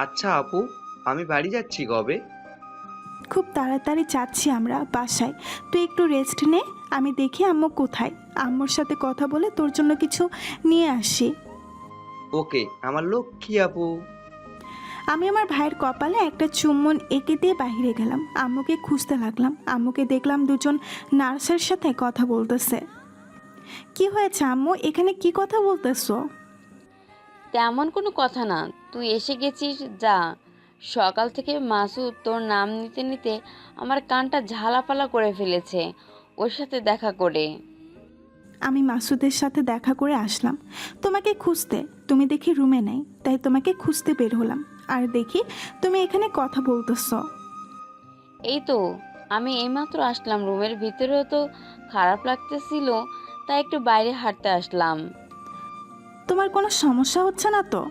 আচ্ছা আপু, আমি বাড়ি যাচ্ছি কবে? খুব তাড়াতাড়ি যাচ্ছি আমরা বাসায়। তুই একটু রেস্ট নে, আমি দেখি আম্মু কোথায়। আম্মুর সাথে কথা বলে তোর জন্য কিছু নিয়ে আসি। ওকে আমার লক্ষ্মী আপু। আমি আমার ভাইয়ের কপালে একটা চুম্বন এঁকে দিয়ে বাইরে গেলাম। আম্মুকে খুঁজতে লাগলাম। আম্মুকে দেখলাম দুজন নার্সের সাথে কথা বলতেছে। কি হয়েছে আম্মু, এখানে কি কথা বলতেছো? তেমন কোনো কথা না, তুই এসে গেছিস যা। সকাল থেকে মাসুদ তোর নাম নিতে নিতে আমার কানটা ঝালাপালা করে ফেলেছে ওর সাথে দেখা করে। আমি মাসুদের সাথে দেখা করে আসলাম তোমাকে খুঁজতে। তুমি দেখি রুমে নেই, তাই তোমাকে খুঁজতে বের হলাম। আর দেখি তুমি এখানে কথা বলতেছো। এই তো আমি এইমাত্র আসলাম, রুমের ভিতরেও তো খারাপ লাগতেছিল, তাই একটু বাইরে হাঁটতে আসলাম। তোমার কোনো সমস্যা হচ্ছে না তো?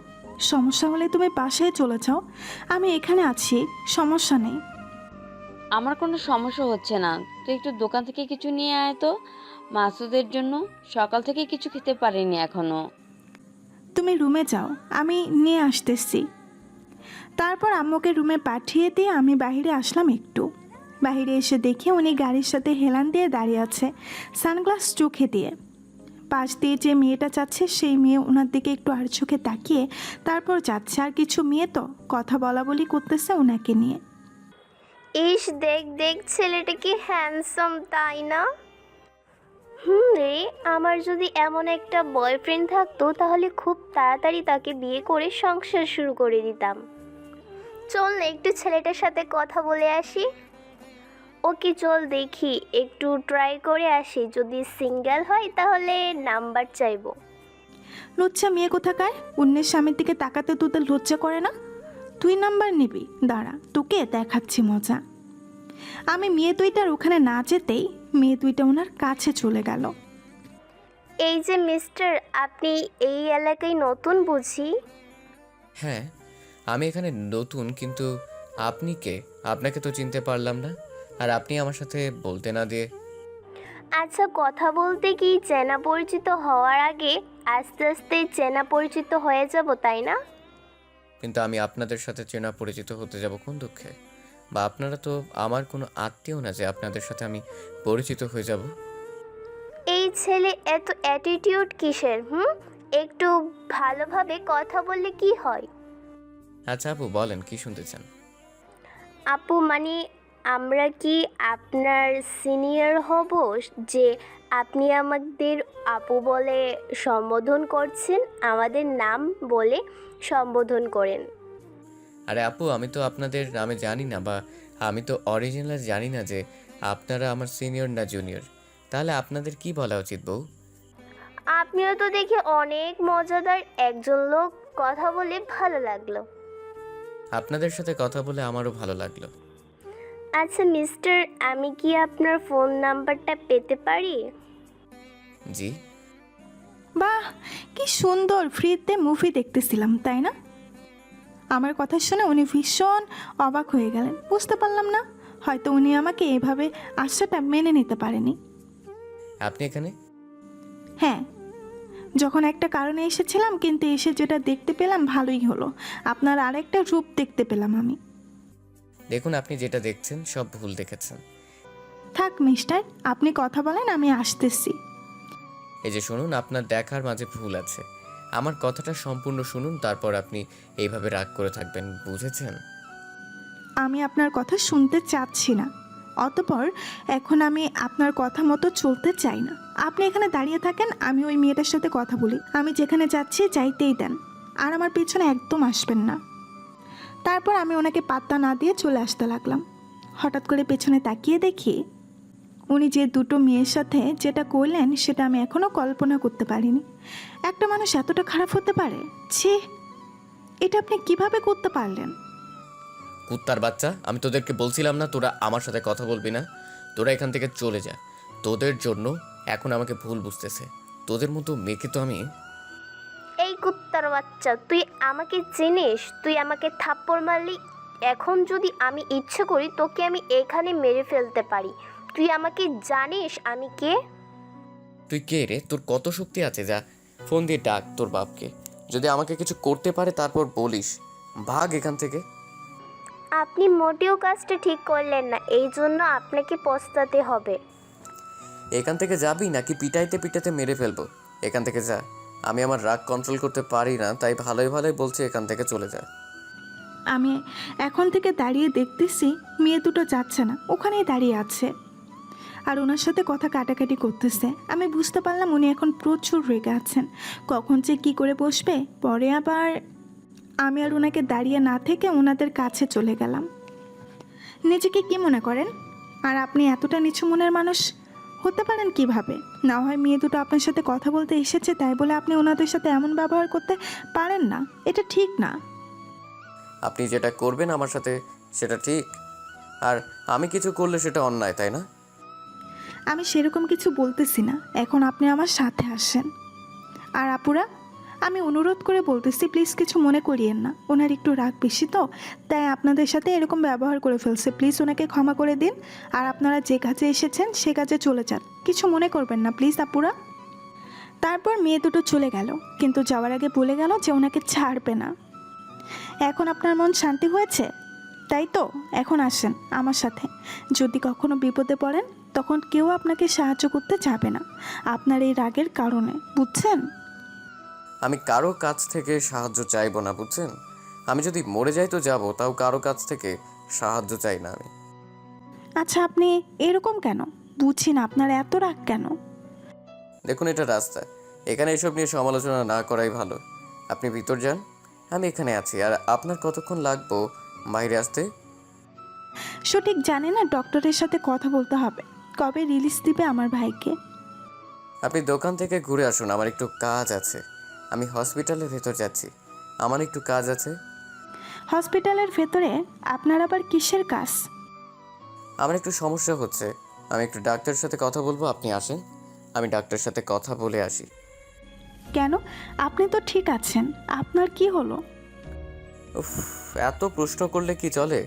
সমস্যা হলে তুমি বাসায় চলে যাও, আমি এখানে আছি, সমস্যা নেই। আমার কোনো সমস্যা হচ্ছে না, তুই একটু দোকান থেকে কিছু নিয়ে আয় তো মাসুদের জন্য। সকাল থেকে কিছু খেতে পারিনি এখনো। তুমি রুমে যাও, আমি নিয়ে আসতেছি। তারপর আম্মুকে রুমে পাঠিয়ে দিয়ে আমি বাইরে আসলাম একটু। বাইরে এসে দেখি উনি গাড়ির সাথে হেলান দিয়ে দাঁড়িয়ে আছে, সানগ্লাস চোখে দিয়ে। পাশ দিয়ে যে মেয়েটা যাচ্ছে সেই মেয়ে ওনার দিকে একটু আর চোখে তাকিয়ে তারপর যাচ্ছে। আর কিছু মেয়ে তো কথা বলা বলি করতেছে ওনাকে নিয়ে। ইস, দেখ দেখ ছেলেটা কি হ্যান্ডসাম, তাই না? রে, আমার যদি এমন একটা বয়ফ্রেন্ড থাকতো তাহলে খুব তাড়াতাড়ি তাকে বিয়ে করে সংসার শুরু করে দিতাম। চল না একটু ছেলেটার সাথে কথা বলে আসি। ওকে চল দেখি, একটু ট্রাই করে আসি, যদি সিঙ্গেল হয় তাহলে নাম্বার চাইবো। লজ্জা মেয়ে কোথাকার, অন্যের স্বামীর দিকে তাকাতে তোদের লজ্জা করে না? তুই নাম্বার নিবি? দাঁড়া, তোকে দেখাচ্ছি মজা। আমি মেয়ে দুইটার ওখানে না যেতেই মেয়ে দুইটা ওনার কাছে চলে গেল। এই যে মিস্টার, আপনি এই এলাকায় নতুন বুঝি? হ্যাঁ, আমি এখানে নতুন, কিন্তু আপনি কে? আপনাকে তো চিনতে পারলাম না। আর আপনি আমার সাথে বলতে না দিয়ে। আচ্ছা, কথা বলতে কি চেনা পরিচিত হওয়ার আগে আস্তে আস্তে চেনা পরিচিত হয়ে যাব, তাই না? কিন্তু আমি আপনাদের সাথে চেনা পরিচিত হতে যাব কোন দুঃখে? বা আপনারা তো আমার কোনো আত্মীয় না যে আপনাদের সাথে আমি পরিচিত হয়ে যাব। এই ছেলে এত অ্যাটিটিউড কিসের? একটু ভালোভাবে কথা বললে কি হয়? আচ্ছা আপু, বলেন কি শুনতে চান? আপু মানে আমরা কি আপনার সিনিয়র হব, যে আপনি আমাদের আপু বলে সম্বোধন করছেন, আমাদের নাম বলে সম্বোধন করেন? আরে আপু, আমি তো আপনাদের নামে জানি না, বা আমি তো অরিজিনাল জানি না যে আপনারা আমার সিনিয়র না জুনিয়র। তাহলে আপনাদের কি বলা উচিত বউ? আপনিও তো দেখি অনেক মজাদার একজন লোক, কথা বলে ভালো লাগলো। আপনাদের সাথে কথা বলে আমারও ভালো লাগলো। আচ্ছা মিস্টার, আমি কি আপনার ফোন নাম্বারটা পেতে পারি? জি। বাহ, কি সুন্দর, ফ্রিতে মুভি দেখতেছিলাম তাই না? আমার কথা শুনে উনি ভীষণ অবাক হয়ে গেলেন। বুঝতে পারলাম না, হয়তো উনি আমাকে এভাবে আশাটা মেনে নিতে পারেনি। আপনি এখানে? হ্যাঁ, যখন একটা কারণে এসেছিলাম, কিন্তু এসে যেটা দেখতে পেলাম ভালোই হলো। আপনার আরেকটা রূপ দেখতে পেলাম আমি। দেখুন, আপনি যেটা দেখছেন সব ভুল দেখেছেন। থাক মিস্টার, আপনি কথা বলেন, আমি আসতেছি। এই যে শুনুন, আপনার দেখার মাঝে ভুল আছে। আমার কথাটা সম্পূর্ণ শুনুন, তারপর আপনি এইভাবে রাগ করে থাকবেন, বুঝেছেন? আমি আপনার কথা শুনতে চাচ্ছি না, অতপর এখন আমি আপনার কথা মতো চলতে চাই না। আপনি এখানে দাঁড়িয়ে থাকেন, আমি ওই মেয়েটার সাথে কথা বলি। আমি যেখানে যাচ্ছি যাইতেই দেন, আর আমার পিছনে একদম আসবেন না। তারপর আমি ওনাকে পাত্তা না দিয়ে চলে আসতে লাগলাম। হঠাৎ করে পেছনে তাকিয়ে দেখি উনি যে দুটো মেয়ের সাথে যেটা করলেন সেটা আমি এখনও কল্পনা করতে পারিনি। একটা মানুষ এতটা খারাপ হতে পারে? ছি, এটা আপনি কিভাবে করতে পারলেন? কুত্তার বাচ্চা, আমি তোদেরকে বলছিলাম না তোরা আমার সাথে কথা বলবি না? তোরা এখান থেকে চলে যা। তোদের জন্য এখন আমাকে ভুল বুঝতেছে। তোদের মতো মেয়েকে তো আমি... এই কুত্তার বাচ্চা, তুই আমাকে চিনিস? তুই আমাকে থাপ্পড় মারলি। এখন যদি আমি ইচ্ছে করি তোকে আমি এখানে মেরে ফেলতে পারি। তুই আমাকে জানিস আমি কে? তুই কে রে? তোর কত শক্তি আছে? যা ফোন দিয়ে ডাক তোর বাপকে। যদি আমাকে কিছু করতে পারে তারপর বলিস। ভাগ এখান থেকে। আপনি মোটেও কাজটা ঠিক করলেন না, এই জন্য আপনাকে পস্তাতে হবে। এখান থেকে যাবি নাকি পিটাইতে পিটাইতে মেরে ফেলবো? এখান থেকে যা। আমি আমার রাগ কন্ট্রোল করতে পারি না, তাই ভালোই ভালোই বলছি এখান থেকে চলে যা। আমি এখন থেকে দাঁড়িয়ে দেখতেছি মেয়ে দুটো যাচ্ছে না, ওখানেই দাঁড়িয়ে আছে আর ওনার সাথে কথা কাটাকাটি করতেছে। আমি বুঝতে পারলাম উনি এখন প্রচুর রেগে আছেন, কখন যে কী করে বসবে। পরে আবার আমি আর ওনাকে দাঁড়িয়ে না থেকে ওনাদের কাছে চলে গেলাম। নিজেকে কি মনে করেন? আর আপনি এতটা নিচু মনের মানুষ হতে পারেন কিভাবে? না হয় মেয়ে দুটো আপনার সাথে কথা বলতে এসেছে তাই বলে আপনি ওনাদের সাথে এমন ব্যবহার করতে পারেন না, এটা ঠিক না। আপনি যেটা করবেন আমার সাথে সেটা ঠিক, আর আমি কিছু করলে সেটা অন্যায়, তাই না? আমি সেরকম কিছু বলতেছি না, এখন আপনি আমার সাথে আসেন। আর আপুরা, আমি অনুরোধ করে বলতেছি প্লিজ কিছু মনে করিয়েন না, ওনার একটু রাগ বেশি তো, তাই আপনাদের সাথে এরকম ব্যবহার করে ফেলছে। প্লিজ ওনাকে ক্ষমা করে দিন, আর আপনারা যে কাজে এসেছেন সে কাজে চলে যান, কিছু মনে করবেন না প্লিজ আপুরা। তারপর মেয়ে দুটো চলে গেল, কিন্তু যাওয়ার আগে বলে গেল যে ওনাকে ছাড়বে না। এখন আপনার মন শান্তি হয়েছে, তাই তো? এখন আসেন আমার সাথে। যদি কখনো বিপদে পড়েন তখন কেউ আপনাকে সাহায্য করতে যাবে না আপনার এই রাগের কারণে, বুঝছেন? আমি কারো কাছ থেকে সাহায্য চাইবো না, বুঝছেন? আমি যদি মরে যাই তো যাব, তাও কারো কাছ থেকে সাহায্য চাই না আমি। আচ্ছা, আপনি এরকম কেন? বুঝছি না আপনার এত রাগ কেন। দেখুন, এটা রাস্তা, এখানে এসব নিয়ে সমালোচনা না করাই ভালো। আপনি ভিতর যান, আমি এখানে আছি। আর আপনার কতক্ষণ লাগবো বাইরে আসতে? সঠিক জানি না, ডক্টরের সাথে কথা বলতে হবে, কবে রিলিজ দিবে আমার ভাইকে। আপনি দোকান থেকে ঘুরে আসুন, আমার একটু কাজ আছে। আমি হসপিটালের ভেতর যাচ্ছি, আমার একটু কাজ আছে। হসপিটালের ভেতরে আপনার আবার কিসের কাজ? আমার একটু সমস্যা হচ্ছে, আমি একটু ডাক্তারের সাথে কথা বলবো, আপনি আসেন, আমি ডাক্তারের সাথে কথা বলে আসি। কেন? আপনি তো ঠিক আছেন, আপনার কি হলো? উফ, এত প্রশ্ন করলে কি চলে?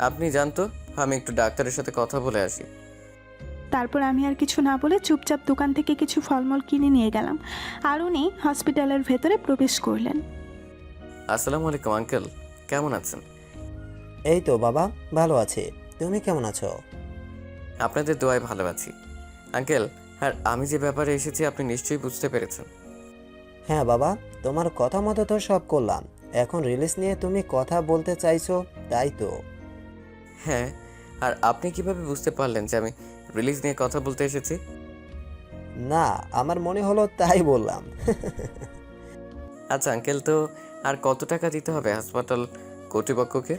আপনি জানতো, আমি একটু ডাক্তারের সাথে কথা বলে আসি। তারপর আমি আর কিছু না বলে চুপচাপ দোকান থেকে কিছু ফলমূল কিনে নিয়ে গেলাম, আর উনি হসপিটালের ভেতরে প্রবেশ করলেন। আসসালামু আলাইকুম আঙ্কেল, কেমন আছেন? এই তো বাবা, ভালো আছি। তুমি কেমন আছো? আপনাদের দোয়ায় ভালো আছি আঙ্কেল। আর আমি যে ব্যাপারে এসেছি আপনি নিশ্চয়ই বুঝতে পেরেছেন। হ্যাঁ বাবা, তোমার কথা মতো তো সব করলাম। এখন রিলিজ নিয়ে তুমি কথা বলতে চাইছো, তাই তো? হ্যাঁ, আর আপনি কিভাবে বুঝতে পারলেন যে আমি রিলিজ নিয়ে কথা বলতে এসেছি? না, আমার মনে হলো তাই বললাম। আচ্ছা আঙ্কেল, তো আর কত টাকা দিতে হবে হাসপাতাল কর্তৃপক্ষকে?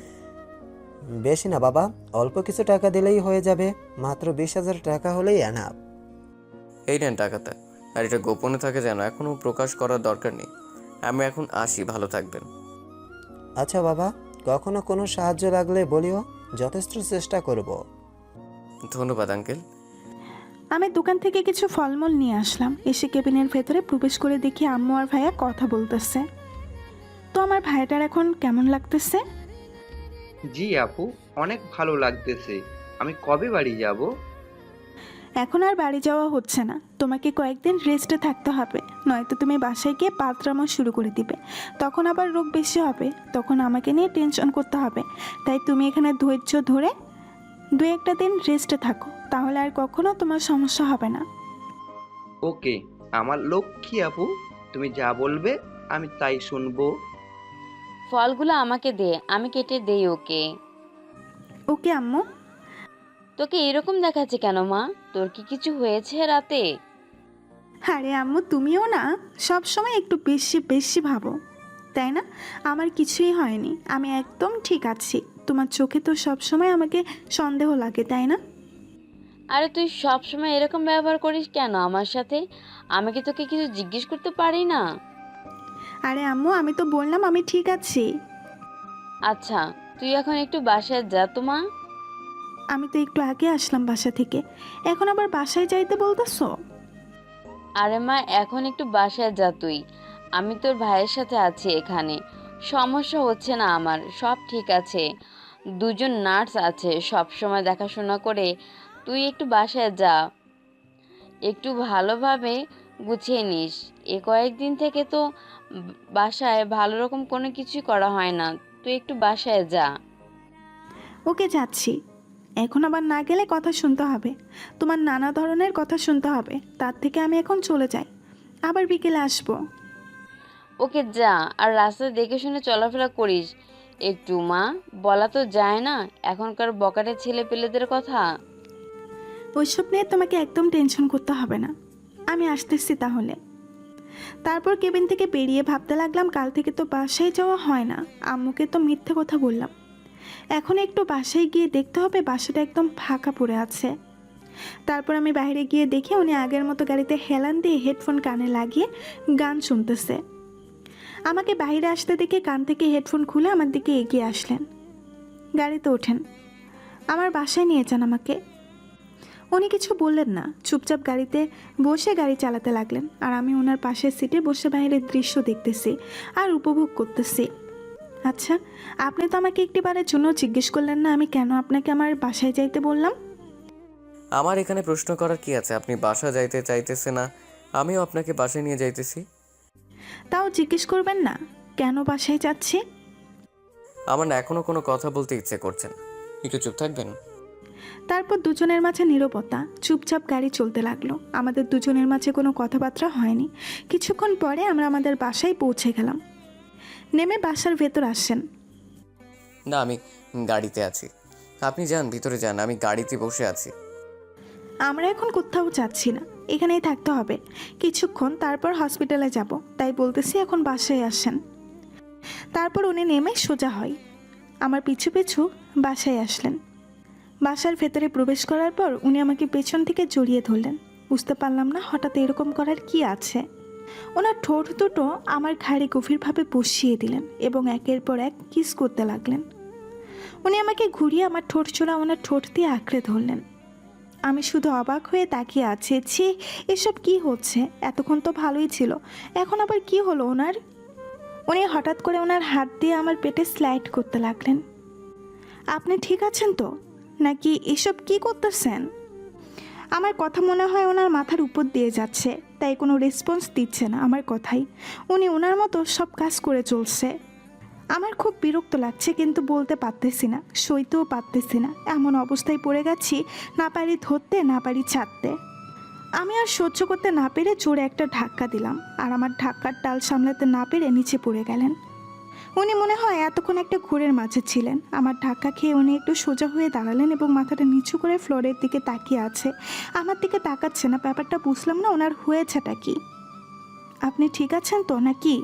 বেশি না বাবা, অল্প কিছু টাকা দিলেই হয়ে যাবে। মাত্র 20,000 টাকা হলেই এনাফ। এই নেন টাকাটা, আর এটা গোপনে থাকে যেন, এখনও প্রকাশ করার দরকার নেই। আমি এখন আসি, ভালো থাকবেন। আচ্ছা বাবা, কখনো কোনো সাহায্য লাগলে বলিও, যথেষ্ট চেষ্টা করব। ধন্যবাদ আঙ্কেল। আমি দোকান থেকে কিছু ফলমূল নিয়ে আসলাম, এসে কেবিনের ভেতরে প্রবেশ করে দেখি আম্মু আর ভাইয়া কথা বলতেছে। তো আমার ভাইয়াটার এখন কেমন লাগতেছে? জি আপু, অনেক ভালো লাগতেছে। আমি কবে বাড়ি যাব? এখন আর বাড়ি যাওয়া হচ্ছে না, তোমাকে কয়েকদিন রেস্টে থাকতে হবে, নয়তো তুমি বাসায় গিয়ে পাতরামো শুরু করে দিবে, তখন আবার রোগ বেশি হবে, তখন আমাকে নিয়ে টেনশন করতে হবে। তাই তুমি এখানে ধৈর্য ধরে 2-1 দিন রেস্টে থাকো, তাহলে আর কখনো তোমার সমস্যা হবে না। ওকে, আমার লক্ষ্মী আপু, তুমি যা বলবে আমি তাই শুনবো। ফলগুলো আমাকে দে, আমি কেটে দেই ওকে। ওকে আম্মু। তোকে এরকম দেখাচ্ছে কেন মা? তোর কি কিছু হয়েছে রাতে? আরে আম্মু, তুমিও না সব সময় একটু বেশি বেশি ভাবো, তাই না? আমার কিছুই হয়নি, আমি একদম ঠিক আছি। তোমার চোখে তো সব সময় আমাকে সন্দেহ লাগে, তাই না? আরে তুই সব সময় এরকম ব্যবহার করিস কেন আমার সাথে? আমি কি তোকে কিছু জিজ্ঞেস করতে পারি না? আরে আম্মু, আমি তো বললাম আমি ঠিক আছি। আচ্ছা, তুই এখন একটু বাসায় যা তো মা। আমি তো একটু আগে আসলাম বাসা থেকে, এখন আবার বাসায় যাইতে বলতেছো? আরে মা, এখন একটু বাসায় যা তুই। আমি তোর ভাইয়ের সাথে আছি এখানে, সমস্যা হচ্ছে না আমার, সব ঠিক আছে। দুজন নার্স আছে সব সময় দেখাশোনা করে। তুই একটু বাসায় যা, একটু ভালোভাবে গুছিয়ে নিস। এ কয়েকদিন থেকে তো বাসায় ভালো রকম কোনো কিছুই করা হয় না। তুই একটু বাসায় যা। ওকে যাচ্ছি। এখন আবার না গেলে কথা শুনতে হবে, তোমার নানা ধরনের কথা শুনতে হবে। তার থেকে আমি এখন চলে যাই, আবার বিকেলে আসবো। ওকে যা, আর রাস্তায় দেখে শুনে চলাফেরা করিস একটু। মা, বলা তো যায় না এখনকার বকাটে ছেলে পেলেদের কথা। ওইসব নিয়ে তোমাকে একদম টেনশন করতে হবে না, আমি আসতেছি তাহলে। তারপর কেবিন থেকে বেরিয়ে ভাবতে লাগলাম, কাল থেকে তো বাসায় যাওয়া হয় না, আম্মুকে তো মিথ্যে কথা বললাম। এখন একটু বাসায় গিয়ে দেখতে হবে, বাসাটা একদম ফাঁকা পড়ে আছে। তারপর আমি বাইরে গিয়ে দেখি উনি আগের মতো গাড়িতে হেলান দিয়ে হেডফোন কানে লাগিয়ে গান শুনতেছে। আমাকে বাইরে আসতে দেখে কান থেকে হেডফোন খুলে আমার দিকে এগিয়ে আসলেন। গাড়িতে ওঠেন, আমার বাসায় নিয়ে যান আমাকে। উনি কিছু বললেন না, চুপচাপ গাড়িতে বসে গাড়ি চালাতে লাগলেন, আর আমি ওনার পাশের সিটে বসে বাইরের দৃশ্য দেখতেছি আর উপভোগ করতেছি। আচ্ছা, আপনি তো আমাকে একটিবারের জন্য জিজ্ঞেস করলেন না আমি কেন আপনাকে আমার বাসায় যাইতে বললাম? আমার এখানে প্রশ্ন করার কি আছে? আপনি বাসা যাইতে চাইতেছে না, আমিও আপনাকে বাসায় নিয়ে যাইতেছি। তাও জিজ্ঞেস করবেন না কেন বাসায় যাচ্ছি? আমার না এখনো কোনো কথা বলতে ইচ্ছে করছে না, একটু চুপ থাকবেন? তারপর দুজনের মাঝে নীরবতা, চুপচাপ গাড়ি চলতে লাগলো। আমাদের দুজনের মাঝে কোনো কথাবার্তা হয়নি। কিছুক্ষণ পরে আমরা আমাদের বাসায় পৌঁছে গেলাম। নেমে বাসার ভেতর আসেন। না, আমি গাড়িতে আছি, আপনি যান ভিতরে যান, আমি গাড়িতে বসে আছি। আমরা এখন কোথাও যাচ্ছি না, এখানেই থাকতে হবে কিছুক্ষণ, তারপর হসপিটালে যাব। তাই বলতেছি এখন বাসায় আসেন। তারপর উনি নেমে সোজা হয়, আমার পিছু পিছু বাসায় আসলেন। বাসার ভেতরে প্রবেশ করার পর উনি আমাকে পেছন থেকে জড়িয়ে ধরলেন। বুঝতে পারলাম না হঠাৎ এরকম করার কি আছে। ওনার ঠোঁট দুটো আমার ঘাড়ে গভীরভাবে বসিয়ে দিলেন এবং একের পর এক কিস করতে লাগলেন। উনি আমাকে ঘুরিয়ে আমার ঠোঁট চোলা ওনার ঠোঁট দিয়ে আঁকড়ে ধরলেন। আমি শুধু অবাক হয়ে তাকিয়ে আছি, ছি এসব কি হচ্ছে? এতক্ষণ তো ভালোই ছিল, এখন আবার কি হলো ওনার? উনি হঠাৎ করে ওনার হাত দিয়ে আমার পেটে স্লাইড করতে লাগলেন। আপনি ঠিক আছেন তো, নাকি এসব কি করতেছেন? আমার কথা মনে হয় ওনার মাথার উপর দিয়ে যাচ্ছে, তাই কোনো রেসপন্স দিচ্ছে না আমার কথাই। উনি ওনার মতো সব কাজ করে চলছে। আমার খুব বিরক্ত লাগছে, কিন্তু বলতে পারতেছি না, সইতেও পারতেছি না। এমন অবস্থায় পড়ে গেছি, না পারি ধরতে না পারি ছাড়তে। আমি আর সহ্য করতে না পেরে জোরে একটা ধাক্কা দিলাম, আর আমার ধাক্কার টাল সামলাতে না পেরে নিচে পড়ে গেলেন। উনি মনে হয় এতক্ষণ একটা ঘোরের মাঝে ছিলেন। আমার ধাক্কা খেয়ে উনি একটু সোজা হয়ে দাঁড়ালেন এবং মাথাটা নিচু করে ফ্লোরের দিকে তাকিয়ে আছে, আমার দিকে তাকাচ্ছে না। ব্যাপারটা বুঝলাম না, ওনার হয়েছেটা কি? আপনি ঠিক আছেন তো, নাকি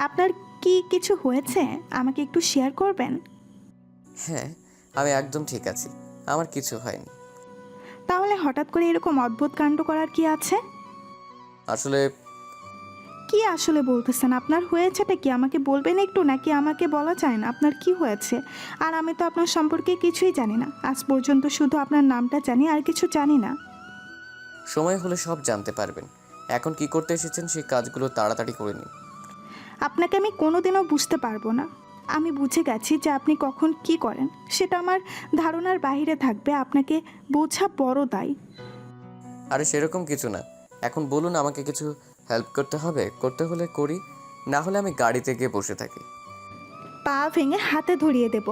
আপনার কি কিছু হয়েছে? আমাকে একটু শেয়ার করবেন? হ্যাঁ, আমি একদম ঠিক আছি, আমার কিছু হয়নি। তাহলে হঠাৎ করে এরকম অদ্ভুত কাণ্ড করার কি আছে? আসলে কি আসলে বলতেছেন? আপনার হয়েছেটা কি আমাকে বলবেন একটু, নাকি আমাকে বলা যায় না আপনার কি হয়েছে? আর আমি তো আপনার সম্পর্কে কিছুই জানি না, আজ পর্যন্ত শুধু আপনার নামটা জানি, আর কিছু জানি না। সময় হলে সব জানতে পারবেন। এখন কি করতে এসেছেন সেই কাজগুলো তাড়াতাড়ি করে নিন। আপনাকে আমি কোনোদিনও বুঝতে পারবো না। আমি বুঝে গেছি যে আপনি কখন কি করেন, সেটা আমার ধারণার বাইরে থাকবে। আপনাকে বোঝা বড় দায়। আরে সেরকম কিছু না, এখন বলুন আমাকে কিছু হেল্প করতে হবে, করতে হলে করি, না হলে আমি গাড়িতে গিয়ে বসে থাকি। পা ভেঙে হাতে ধরিয়ে দেব,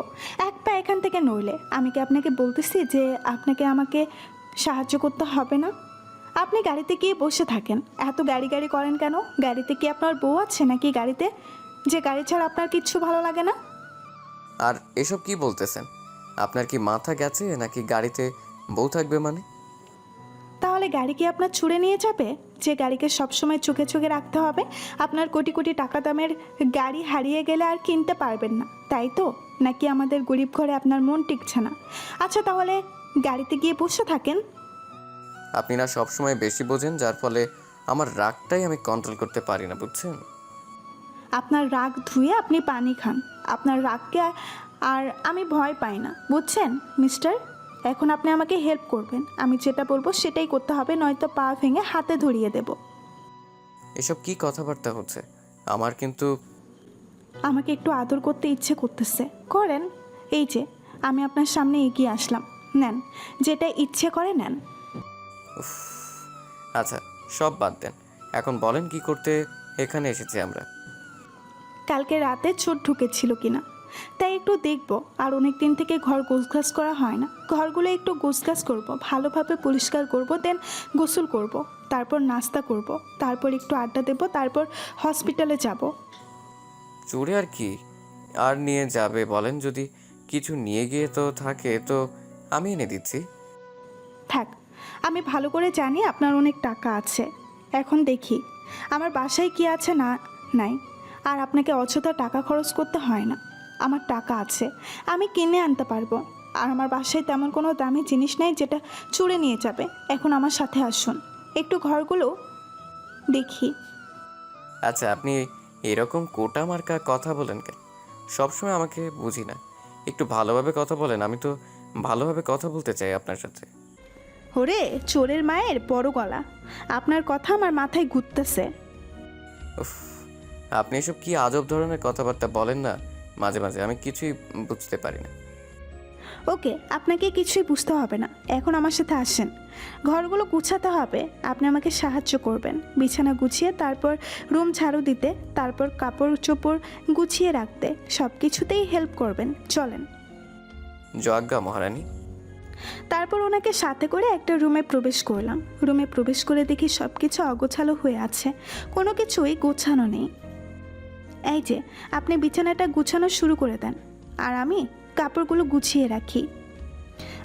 এক পা এখান থেকে নইলে। আমি কি আপনাকে বলতেছি যে আপনাকে আমাকে সাহায্য করতে হবে না? আপনি গাড়িতে গিয়ে বসে থাকেন, এত গাড়ি গাড়ি করেন কেন? গাড়িতে কি আপনার বউ আছে নাকি? গাড়িতে যে গাড়ি ছাড়া আপনার কিচ্ছু ভালো লাগে না? আর এসব কি বলতেছেন? আপনার কি মাথা গেছে নাকি গাড়িতে বউ থাকবে মানে? তাহলে গাড়ি কি আপনার ছুড়ে নিয়ে যাবে, যে গাড়িকে সবসময় চোখে চোখে রাখতে হবে? আপনার কোটি কোটি টাকা দামের গাড়ি হারিয়ে গেলে আর কিনতে পারবেন না, তাই তো? নাকি আমাদের গরিব ঘরে আপনার মন টিকছে না? আচ্ছা, তাহলে গাড়িতে গিয়ে বসে থাকেন। আপনি না সবসময় বেশি বোঝেন, যার ফলে আমার রাগটাই আমি কন্ট্রোল করতে পারি না, বুঝছেন? আপনার রাগ ধুয়ে আপনি পানি খান, আপনার রাগকে আর আমি ভয় পাই না, বুঝছেন মিস্টার? এখন আপনি আমাকে হেল্প করবেন, আমি যেটা বলবো সেটাই করতে হবে, নয়তো পা ভেঙে হাতে ধরিয়ে দেব। এসব কি কথাবার্তা হচ্ছে? আমার কিন্তু আমাকে একটু আদর করতে ইচ্ছে করতেছে, করেন। এই যে আমি আপনার সামনে এগিয়ে আসলাম, নেন, যেটা ইচ্ছে করে নেন। আচ্ছা, সব বাদ দেন, এখন বলেন কি করতে এখানে এসেছি আমরা। কালকে রাতে চোর ঢুকেছিল কিনা? তাই একটু দেখবো। আর অনেক দিন থেকে ঘর গোছগাছ করা হয় না, ঘরগুলো একটু গোছগাছ করব, ভালোভাবে পরিষ্কার করব, দেন গোসল করব, তারপর নাস্তা করব, তারপর একটু আড্ডা দেব, তারপর হসপিটালে যাব। চুড়ে আর কি আর নিয়ে যাবে বলেন? যদি কিছু নিয়ে গিয়ে তো থাকে তো আমি এনে দিচ্ছি। থাক, আমি ভালো করে জানি আপনার অনেক টাকা আছে। এখন দেখি আমার বাসায় কি আছে না নাই। আর আপনাকে অযথা টাকা খরচ করতে হয় না, আমার টাকা আছে, আমি কিনে আনতে পারবো। আর আমার বাসায় তেমন কোনো দামি জিনিস নেই যেটা চুরে নিয়ে যাবে। এখন আমার সাথে আসুন, একটু ঘরগুলো দেখি। আচ্ছা, আপনি এরকম কোটা মার্কা কথা বলেন কেন? সবসময় আমাকে বুঝি না, একটু ভালোভাবে কথা বলেন। আমি তো ভালোভাবে কথা বলতে চাই আপনার সাথে। ওরে চোরের মায়ের বড় গলা, আপনার কথা আমার মাথায় ঘুরতেছে। উফ, আপনি এসব কি আজব ধরনের কথাবার্তা বলেন না মাঝে মাঝে, আমি কিছুই বুঝতে পারি না। ওকে, আপনাকে কিছুই বুঝতে হবে না, এখন আমার সাথে আসেন। ঘরগুলো গুছাতে হবে, আপনি আমাকে সাহায্য করবেন বিছানা গুছিয়ে, তারপর রুম ঝাড়ু দিতে, তারপর কাপড় চোপড় গুছিয়ে রাখতে, সব কিছুতেই হেল্প করবেন। চলেন। জজ্ঞা মহারানী। তারপর ওনাকে সাথে করে একটা রুমে প্রবেশ করলাম। রুমে প্রবেশ করে দেখি সব কিছু অগোছালো হয়ে আছে, কোনো কিছুই গোছানো নেই। এই যে, আপনি বিছানাটা গুছানো শুরু করে দেন, আর আমি কাপড়গুলো গুছিয়ে রাখি।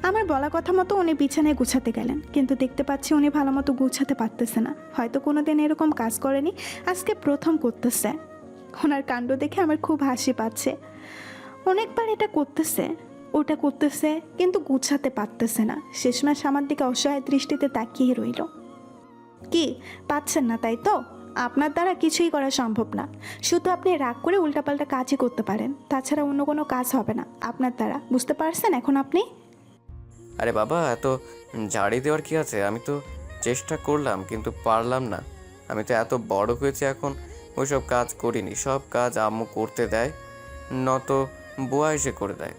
আমার বলা কথা মতো উনি বিছানায় গুছাতে গেলেন, কিন্তু দেখতে পাচ্ছি উনি ভালো মতো গুছাতে পারতেছে না। হয়তো কোনোদিন এরকম কাজ করেনি, আজকে প্রথম করতেছে। ওনার কাণ্ড দেখে আমার খুব হাসি পাচ্ছে। অনেকবার এটা করতেছে ওটা করতেছে, কিন্তু গুছাতে পারতেছে না। শেষমেশ আমার দিকে অসহায় দৃষ্টিতে তাকিয়ে রইল। কি পাচ্ছেন না, তাই তো? আপনার দ্বারা কিছুই করা সম্ভব না, শুধু আপনি রাগ করে উল্টাপাল্টা কাজই করতে পারেন, তাছাড়া অন্য কোনো কাজ হবে না আপনার দ্বারা। বুঝতে পারছেন এখন আপনি? আরে বাবা, এত ঝাড়ি দেওয়ার কি আছে? আমি তো চেষ্টা করলাম কিন্তু পারলাম না। আমি তো এত বড় হয়েছি এখন, ওইসব কাজ করিনি। সব কাজ আম্মু করতে দেয়, নত বুয়া এসে করে দেয়।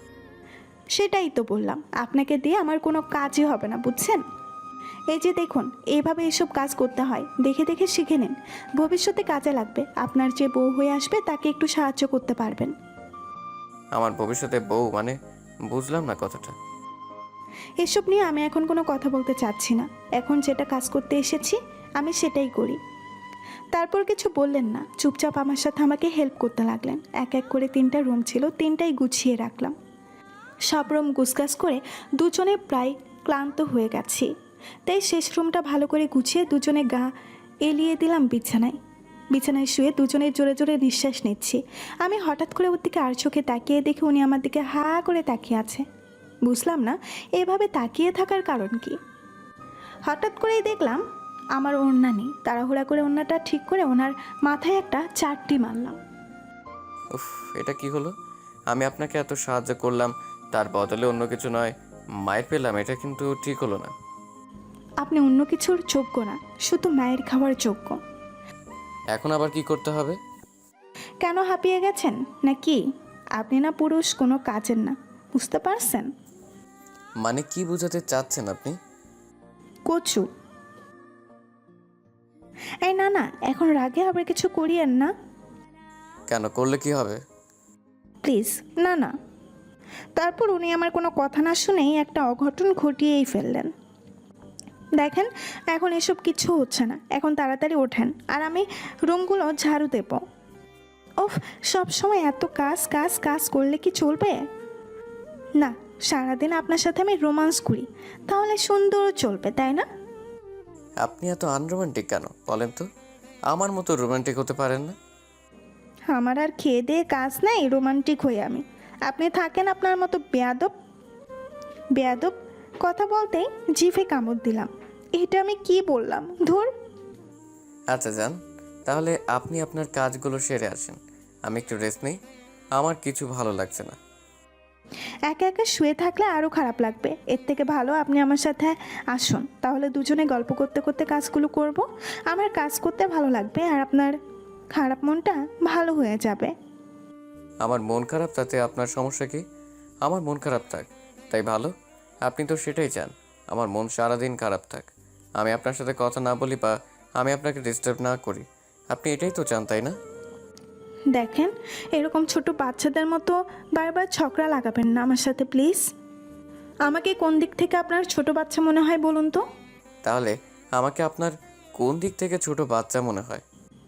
সেটাই তো বললাম, আপনাকে দিয়ে আমার কোনো কাজই হবে না, বুঝছেন? এই যে দেখুন, এইভাবে এসব কাজ করতে হয়, দেখে দেখে শিখে নিন, ভবিষ্যতে কাজে লাগবে। আপনার যে বউ হয়ে আসবে তাকে একটু সাহায্য করতে পারবেন। আমার ভবিষ্যতে বউ মানে? বুঝলাম না কথাটা। এসব নিয়ে আমি এখন কোনো কথা বলতে চাচ্ছি না। এখন যেটা কাজ করতে এসেছি আমি সেটাই করি। তারপর কিছু বললেন না, চুপচাপ আমার সাথে আমাকে হেল্প করতে লাগলেন। এক এক করে 3টা রুম ছিল, 3টাই গুছিয়ে রাখলাম। সব রুম গুছগাছ করে দুজনে প্রায় ক্লান্ত হয়ে গেছি, তাই শেষ রুমটা ভালো করে গুছিয়ে দুজনে গা এলিয়ে দিলাম বিছানায়। বিছানায় শুয়ে দুজনে জোরে জোরে নিঃশ্বাস নিচ্ছি। আমি হঠাৎ করে ওর দিকে আর চোখে তাকিয়ে দেখি উনি আমার দিকে হা করে তাকিয়ে আছে। বুঝলাম না এভাবে তাকিয়ে থাকার কারণ কি। হঠাৎ করেই দেখলাম আমার ওড়না নেই। তাড়াহুড়া করে ওড়নাটা ঠিক করে ওনার মাথায় একটা চারটি মারলাম। উফ, এটা কি হলো? আমি আপনাকে এত সাহায্য করলাম, তার বদলে অন্য কিছু নয় মায়ের পেলাম, এটা কিন্তু ঠিক হলো না। আপনি অন্য কিছুর যোগ্য না, শুধু মায়ের খাওয়ার যোগ্য। এখন আবার কি করতে হবে? কেন হাঁপিয়ে গেছেন নাকি? আপনি না পুরুষ, কোনো কাজের না, বুঝতে পারছেন? মানে কি বোঝাতে চাচ্ছেন আপনি? কচু। এই না না, এখন রাগে আবার কিছু করিয়েন না কেন, করলে কি হবে? প্লিজ। না না। তারপর উনি আমার কোনো কথা না শুনেই একটা অঘটন ঘটিয়েই ফেললেন। দেখেন, এখন এসব কিছু হচ্ছে না, এখন তাড়াতাড়ি ওঠেন আর আমি রুমগুলো ঝাড়ু দেব। ওফ, সব সময় এত কাজ কাজ কাজ করলে কি চলবে? না, সারাদিন আপনার সাথে আমি রোমান্স করি, তাহলে সুন্দর চলবে, তাই না? আপনি এত আনরোমান্টিক কেন বলেন তো? আমার মতো রোমান্টিক হতে পারেন না? আমার আর খেয়ে দিয়ে কাজ নেই রোমান্টিক হয়ে আমি। আপনি থাকেন আপনার মতো বেয়াদব। বেয়াদব কথা বলতেই জিভে কামড় দিলাম। এটা আমি কি বললাম, ধুর। আচ্ছা যান, তাহলে আপনি আপনার কাজগুলো সেরে আসেন, আমি একটু রেস্ট নেই। আমার কিছু ভালো লাগছে না। একা একা শুয়ে থাকলে আরও খারাপ লাগবে, এর থেকে ভালো আপনি আমার সাথে আসুন, তাহলে দুজনে গল্প করতে করতে কাজগুলো করব। আমার কাজ করতে ভালো লাগবে আর আপনার খারাপ মনটা ভালো হয়ে যাবে। আমার মন খারাপ, তাতে আপনার সমস্যা কি? আমার মন খারাপ থাক, তাই ভালো। আপনি তো সেটাই চান, আমার মন সারাদিন খারাপ থাক, আমি আপনার সাথে কথা না বলি বা আমি আপনাকে ডিস্টার্ব না করি। আপনি এটাই তো চান, তাই না? দেখেন, এরকম ছোট বাচ্চাদের মতো বারবার ঝগড়া লাগাবেন না আমার সাথে প্লিজ। আমাকে কোন দিক থেকে আপনার ছোট বাচ্চা মনে হয় বলুন তো? তাহলে আমাকে আপনার কোন দিক থেকে ছোট বাচ্চা মনে হয়?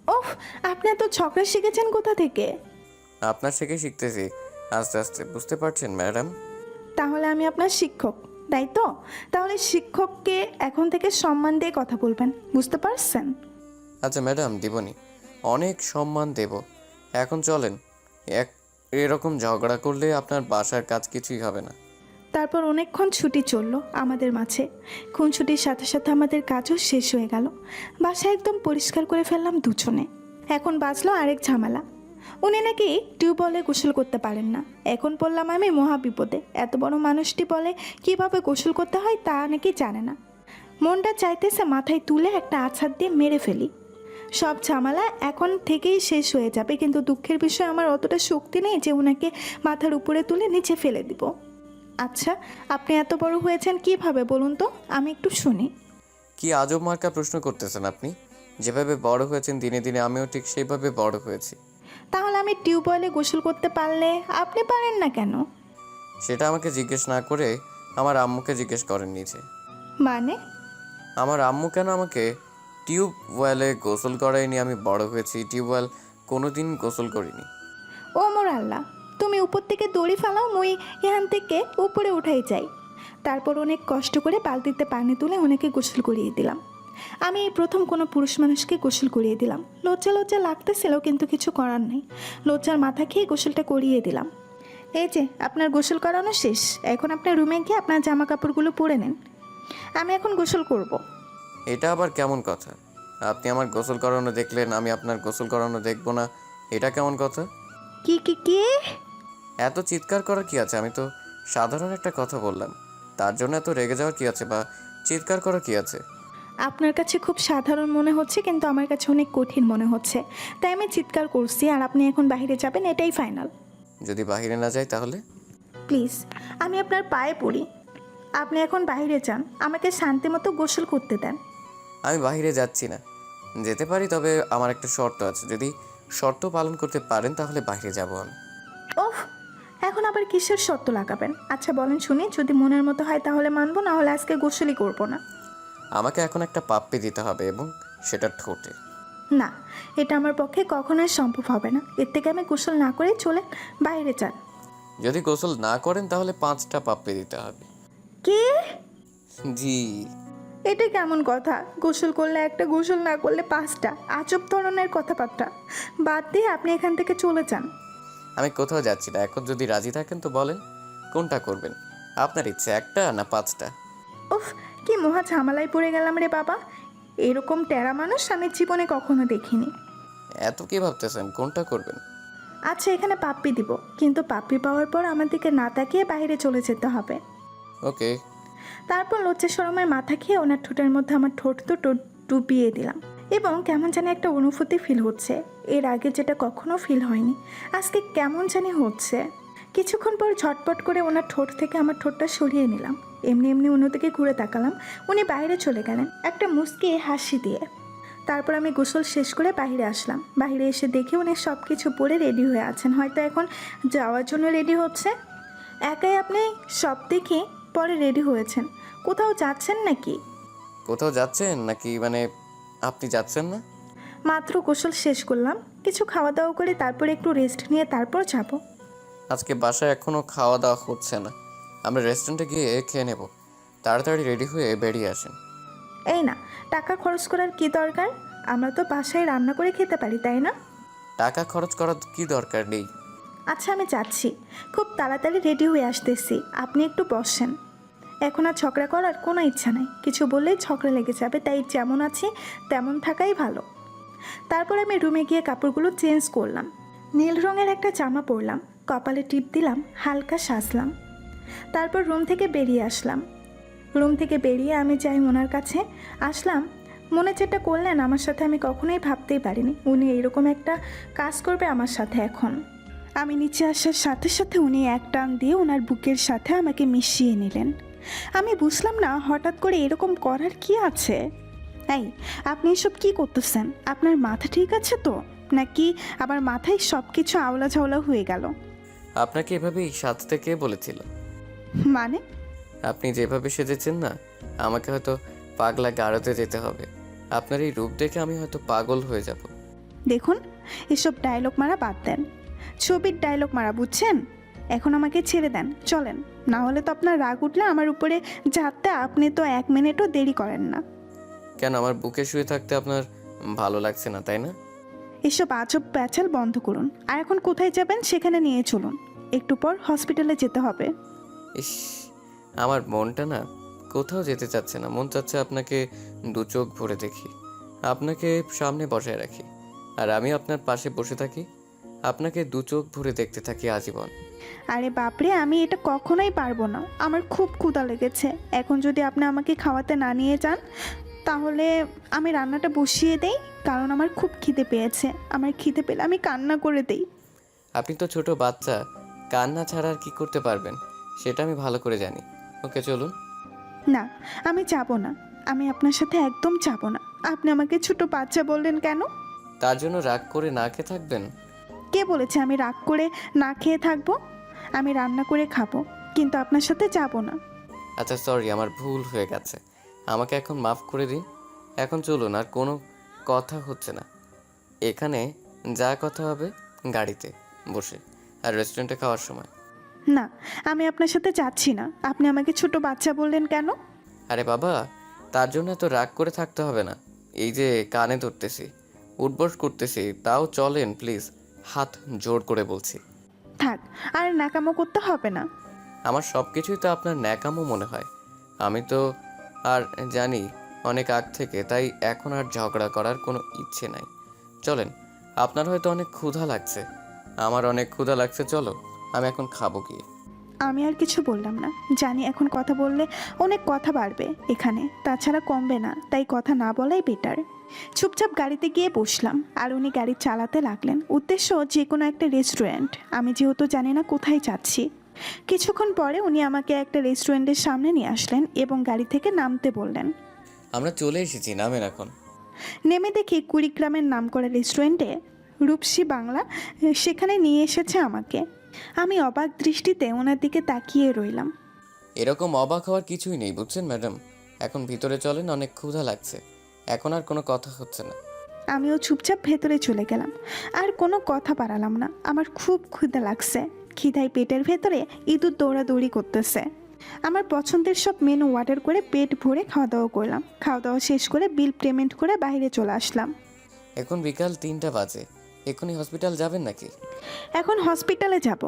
ওহ, আপনি এত ঝগড়া শিখেছেন কোথা থেকে? আপনার থেকে শিখতেছি আস্তে আস্তে, বুঝতে পারছেন ম্যাডাম? তাহলে আমি আপনার শিক্ষক, তাই তো? তাহলে শিক্ষককে এখন থেকে সম্মান দিয়ে কথা বলবেন, বুঝতে পারছেন? আচ্ছা ম্যাডাম, দিবনি, অনেক সম্মান দেব। এখন চলেন, এরকম ঝগড়া করলে আপনার বাসার কাজ কিছুই হবে না। তারপর অনেকক্ষণ ছুটি চললো আমাদের মাঝে। ছুটির সাথে সাথে আমাদের কাজও শেষ হয়ে গেল। বাসা একদম পরিষ্কার করে ফেললাম দুজনে। এখন বাজলো আরেক ঝামেলা। উনি নাকি টিউবওয়েলে গোসল করতে পারেন না। এখন পড়লাম আমি মহা বিপদে। এত বড় মানুষটি বলে কিভাবে গোসল করতে হয় তা নাকি জানে না। মনটা চাইতেছে মাথায় তুলে একটা আছাড় দিয়ে মেরে ফেলি। সব ঝামেলা এখন থেকেই শেষ হয়ে যাবে, কিন্তু দুঃখের বিষয় আমার অতটা শক্তি নেই যে ওনাকে মাথার উপরে তুলে নিচে ফেলে দিব। আচ্ছা, আপনি এত বড় হয়েছেন কিভাবে বলুন তো, আমি একটু শুনি। কি আজব মার্কা প্রশ্ন করতেছেন আপনি? যেভাবে বড় হয়েছেন দিনে দিনে আমিও ঠিক সেইভাবে বড় হয়েছি। তাহলে আমি টিউবওয়েলে গোসল করতে পারলে আপনি পারেন না কেন? সেটা আমাকে জিজ্ঞেস না করে আমার আম্মুকে জিজ্ঞেস করেন নিচে। মানে? আমার আম্মু কেন আমাকে টিউবওয়েলে গোসল করায়নি? আমি বড় হয়েছি, টিউবওয়েল কোনোদিন গোসল করিনি। ও মোর আল্লাহ, তুমি উপর থেকে দড়ি ফেলাও, মুই এখান থেকে উপরে উঠাই যাই। তারপর অনেক কষ্ট করে বালতিতে পানি তুলে ওনাকে গোসল করিয়ে দিলাম। আমি এই প্রথম কোনো পুরুষ মানুষকে গোসল করিয়ে দিলাম। লজ্জা লজ্জা লাগতেছিল, কিন্তু কিছু করার নেই। লজ্জার মাথা খেয়ে গোসলটা করিয়ে দিলাম। এই যে আপনার গোসল করানো শেষ, এখন আপনার রুমে গিয়ে আপনার জামা কাপড়গুলো পরে নেন, আমি এখন গোসল করব। এটা আবার কেমন কথা? আপনি আমার গোসল করানো দেখলেন, আমি আপনার গোসল করানো দেখব না, এটা কেমন কথা? কি কি কি? এত চিৎকার করার কি আছে? আমি তো সাধারণ একটা কথা বললাম, তার জন্য এত রেগে যাওয়ার কি আছে বা চিৎকার করার কি আছে? আপনার কাছে খুব সাধারণ মনে হচ্ছে, কিন্তু আমার কাছে অনেক কঠিন মনে হচ্ছে, তাই আমি চিৎকার করছি। আর আপনি এখন বাইরে যাবেন, এটাই ফাইনাল। যদি বাইরে না যাই তাহলে? প্লিজ, আমি আপনার পায়ে পড়ি, আপনি এখন বাইরে যান, আমাকে শান্তি মতো গোসল করতে দেন। আমি বাইরে যাচ্ছি না। যেতে পারি, তবে আমার একটা শর্ত আছে। যদি শর্ত পালন করতে পারেন তাহলে বাইরে যাব আমি। ওহ, এখন আবার কিসের শর্ত লাগাবেন? আচ্ছা বলেন শুনি, যদি মনের মতো হয় তাহলে মানবো, না হলে আজকে গোসলই করবো না। আমাকে এখন একটা পাপ্পি দিতে হবে, এবং সেটা ঠোঁটে। না, এটা আমার পক্ষে কখনোই সম্ভব হবে না। এর থেকে আমি গোসল না করে চলে বাইরে যান। যদি গোসল না করেন তাহলে 5টা পাপ্পি দিতে হবে। কে? জি। এটা কেমন কথা? গোসল করলে একটা, গোসল না করলে 5টা? আজব ধরনের কথাবার্তা। বাদ দিয়ে আপনি এখান থেকে চলে যান। আমি কোথাও যাচ্ছি না। এখন যদি রাজি থাকেন তো বলেন কোনটা করবেন? আপনার ইচ্ছে, একটা না 5টা? উফ, কি মহা ঝামেলায় পড়ে গেলাম রে বাবা। এরকম টেরা মানুষ আমি জীবনে কখনো দেখিনি। এত কি ভাবতেছেন, কোনটা করবেন? আচ্ছা, এখানে পাপ্পি দিব, কিন্তু পাপ্পি পাওয়ার পর আমার দিকে না তাকিয়ে বাইরে চলে যেতে হবে। ওকে। তারপর লজ্জা শরমের মাথা খেয়ে ওনার ঠোঁটের মধ্যে আমার ঠোঁট দুটো ডুবিয়ে দিলাম, এবং কেমন জানি একটা অনুভূতি ফিল হচ্ছে, এর আগে যেটা কখনো ফিল হয়নি। আজকে কেমন জানি হচ্ছে। কিছুক্ষণ পর ঝটপট করে ওনার ঠোঁট থেকে আমার ঠোঁটটা সরিয়ে নিলাম। এমনি এমনি অন্যদিকে ঘুরে তাকালাম, উনি বাইরে চলে গেলেন একটা মুচকি হাসি দিয়ে। তারপর আমি গোসল শেষ করে বাইরে আসলাম। বাইরে এসে দেখে উনি সব কিছু পরে রেডি হয়ে আছেন, হয়তো এখন যাওয়ার জন্য রেডি হচ্ছে। একাই আপনি সব দেখে পরে রেডি হয়েছেন, কোথাও যাচ্ছেন নাকি? কোথাও যাচ্ছেন নাকি? মানে আপনি যাচ্ছেন না? মাত্র গোসল শেষ করলাম, কিছু খাওয়া দাওয়া করে তারপর একটু রেস্ট নিয়ে তারপর যাব। আজকে বাসায় এখনো খাওয়া দাওয়া হচ্ছে না, আমরা রেস্টুরেন্টে গিয়ে খেয়ে নেব। তাড়াতাড়ি রেডি হয়ে বেরিয়ে আসেন। এই না, টাকা খরচ করার কি দরকার? আমরা তো বাসায় রান্না করে খেতে পারি, তাই না? টাকা খরচ করার কি দরকার নেই। আচ্ছা, আমি যাচ্ছি, খুব তাড়াতাড়ি রেডি হয়ে আসতেছি, আপনি একটু বসেন। এখন আর ঝগড়া করার কোনো ইচ্ছা নাই, কিছু বললেই ঝগড়া লেগে যাবে, তাই যেমন আছি তেমন থাকাই ভালো। তারপর আমি রুমে গিয়ে কাপড়গুলো চেঞ্জ করলাম, নীল রঙের একটা জামা পরলাম, কপালে টিপ দিলাম, হালকা সাজলাম। তারপর রুম থেকে বেরিয়ে আসলাম। রুম থেকে বেরিয়ে আমি যাই ওনার কাছে। আসলাম, মনে যেটা করলেন আমার সাথে আমি কখনোই ভাবতেই পারিনি উনি এরকম একটা কাজ করবে আমার সাথে। এখন আমি নিচে আসার সাথে সাথে উনি এক টান দিয়ে ওনার বুকের সাথে আমাকে মিশিয়ে নিলেন। আমি বুঝলাম না হঠাৎ করে এরকম করার কি আছে। এই, আপনি এসব কি করতেছেন? আপনার মাথা ঠিক আছে তো? নাকি আবার মাথায় সব কিছু আওলা ঝাওলা হয়ে গেল? আপনাকে এভাবেই সাজতে কে বলেছিল? মানে? আপনি যেভাবে সেজেছেন না, আমাকে হয়তো পাগলা গারদে যেতে হবে। আপনার এই রূপ দেখে আমি হয়তো পাগল হয়ে যাব। দেখুন, এসব ডায়লগ মারা বাদ দেন, ছবির ডায়লগ মারা, বুঝছেন? এখন আমাকে ছেড়ে দেন, চলেন। না হলে তো আপনার রাগ উঠলে আমার উপরে ঝাড়তে আপনি তো 1 মিনিটও দেরি করেন না। কেন, আমার বুকে শুয়ে থাকতে আপনার ভালো লাগছে না, তাই না? এসব আজব প্যাচাল বন্ধ করুন, আর এখন কোথায় যাবেন সেখানে নিয়ে চলুন। একটু পর হসপিটালে যেতে হবে। ইস, আমার মনটা না কোথাও যেতে চাচ্ছে না। মন চাচ্ছে আপনাকে দু চোখ ভরে দেখি, আপনাকে সামনে বসায় রাখি, আর আমি আপনার পাশে বসে থাকি, আপনাকে দু চোখ ভরে দেখতে থাকি আজীবন। আরে বাপরে, আমি এটা কখনোই পারবো না। আমার খুব ক্ষুধা লেগেছে। এখন যদি আপনি আমাকে খাওয়াতে না নিয়ে যান, তাহলে আমি রান্নাটা বসিয়ে দেই, কারণ আমার খুব খিদে পেয়েছে। আমার খিদে পেলে আমি কান্না করে দেই। আপনি তো ছোট বাচ্চা, কান্না ছাড়া আর কি করতে পারবেন সেটা আমি ভালো করে জানি। ওকে, চলুন। না, আমি যাব না। আমি আপনার সাথে একদম যাব না। আপনি আমাকে ছোট বাচ্চা বললেন কেন? তার জন্য রাগ করে না খেয়ে থাকবেন? কে বলেছে আমি রাগ করে না খেয়ে থাকবো? আমি রান্না করে খাবো, কিন্তু আপনার সাথে যাব না। আচ্ছা, সরি, আমার ভুল হয়ে গেছে, আমাকে এখন মাফ করে দিন। এখন চলুন, আর কোনো কথা হচ্ছে না। এখানে যা কথা হবে গাড়িতে বসে আর রেস্টুরেন্টে খাওয়ার সময়। না, আমি আপনার সাথে যাচ্ছি না। আপনি আমাকে ছোট বাচ্চা বললেন কেন? আরে বাবা, তার জন্য এত রাগ করে থাকতে হবে না। এই যে কানে ধরতেছি, উঠবস করতেছি, তাও চলেন প্লিজ, হাত জোর করে বলছি। থাক, আর নাকামো করতে হবে না। আমার সব কিছুই তো আপনার ন্যাকামো মনে হয়। আমি তো আর জানি অনেক আগ থেকে, তাই এখন আর ঝগড়া করার কোনো ইচ্ছে নাই। চলেন, আপনার হয়তো অনেক ক্ষুধা লাগছে, আমার অনেক ক্ষুধা লাগছে, চলো আমি এখন খাবো কি। আমি আর কিছু বললাম না। জানি এখন কথা বললে অনেক কথা বাড়বে এখানে, তাছাড়া কমবে না, তাই কথা না বলাই বেটার। চুপচাপ গাড়িতে গিয়ে বসলাম, আর উনি গাড়ি চালাতে লাগলেন। উদ্দেশ্য যে কোনো একটা রেস্টুরেন্ট। আমি যেহেতু জানি না কোথায় যাচ্ছি। কিছুক্ষণ পরে উনি আমাকে একটা রেস্টুরেন্টের সামনে নিয়ে আসলেন এবং গাড়ি থেকে নামতে বললেন। আমরা চলে এসেছি, নামেন এখন। নেমে দেখি কুড়িগ্রামের নামকরা রেস্টুরেন্টে রূপসী বাংলা সেখানে নিয়ে এসেছে আমাকে। আমি অবাক দৃষ্টিতে ওনার দিকে তাকিয়ে রইলাম। এরকম অবাক হওয়ার কিছুই নেই, বুঝছেন ম্যাডাম। এখন ভিতরে চলেন, অনেক ক্ষুধা লাগছে, এখন আর কোনো কথা হচ্ছে না। আমিও চুপচাপ ভেতরে চলে গেলাম, আর কোনো কথা বাড়ালাম না। আমার খুব ক্ষুধা লাগছে। খিদায় পেটের ভেতরে ইঁদুর দৌড়াদৌড়ি করতেছে। আমার পছন্দের সব মেনু অর্ডার করে পেট ভরে খাওয়া দাওয়া করলাম। খাওয়া দাওয়া শেষ করে বিল পেমেন্ট করে বাইরে চলে আসলাম। এখন বিকাল 3টা বাজে, এখনই হসপিটাল যাবেন নাকি? এখন হসপিটালে যাব,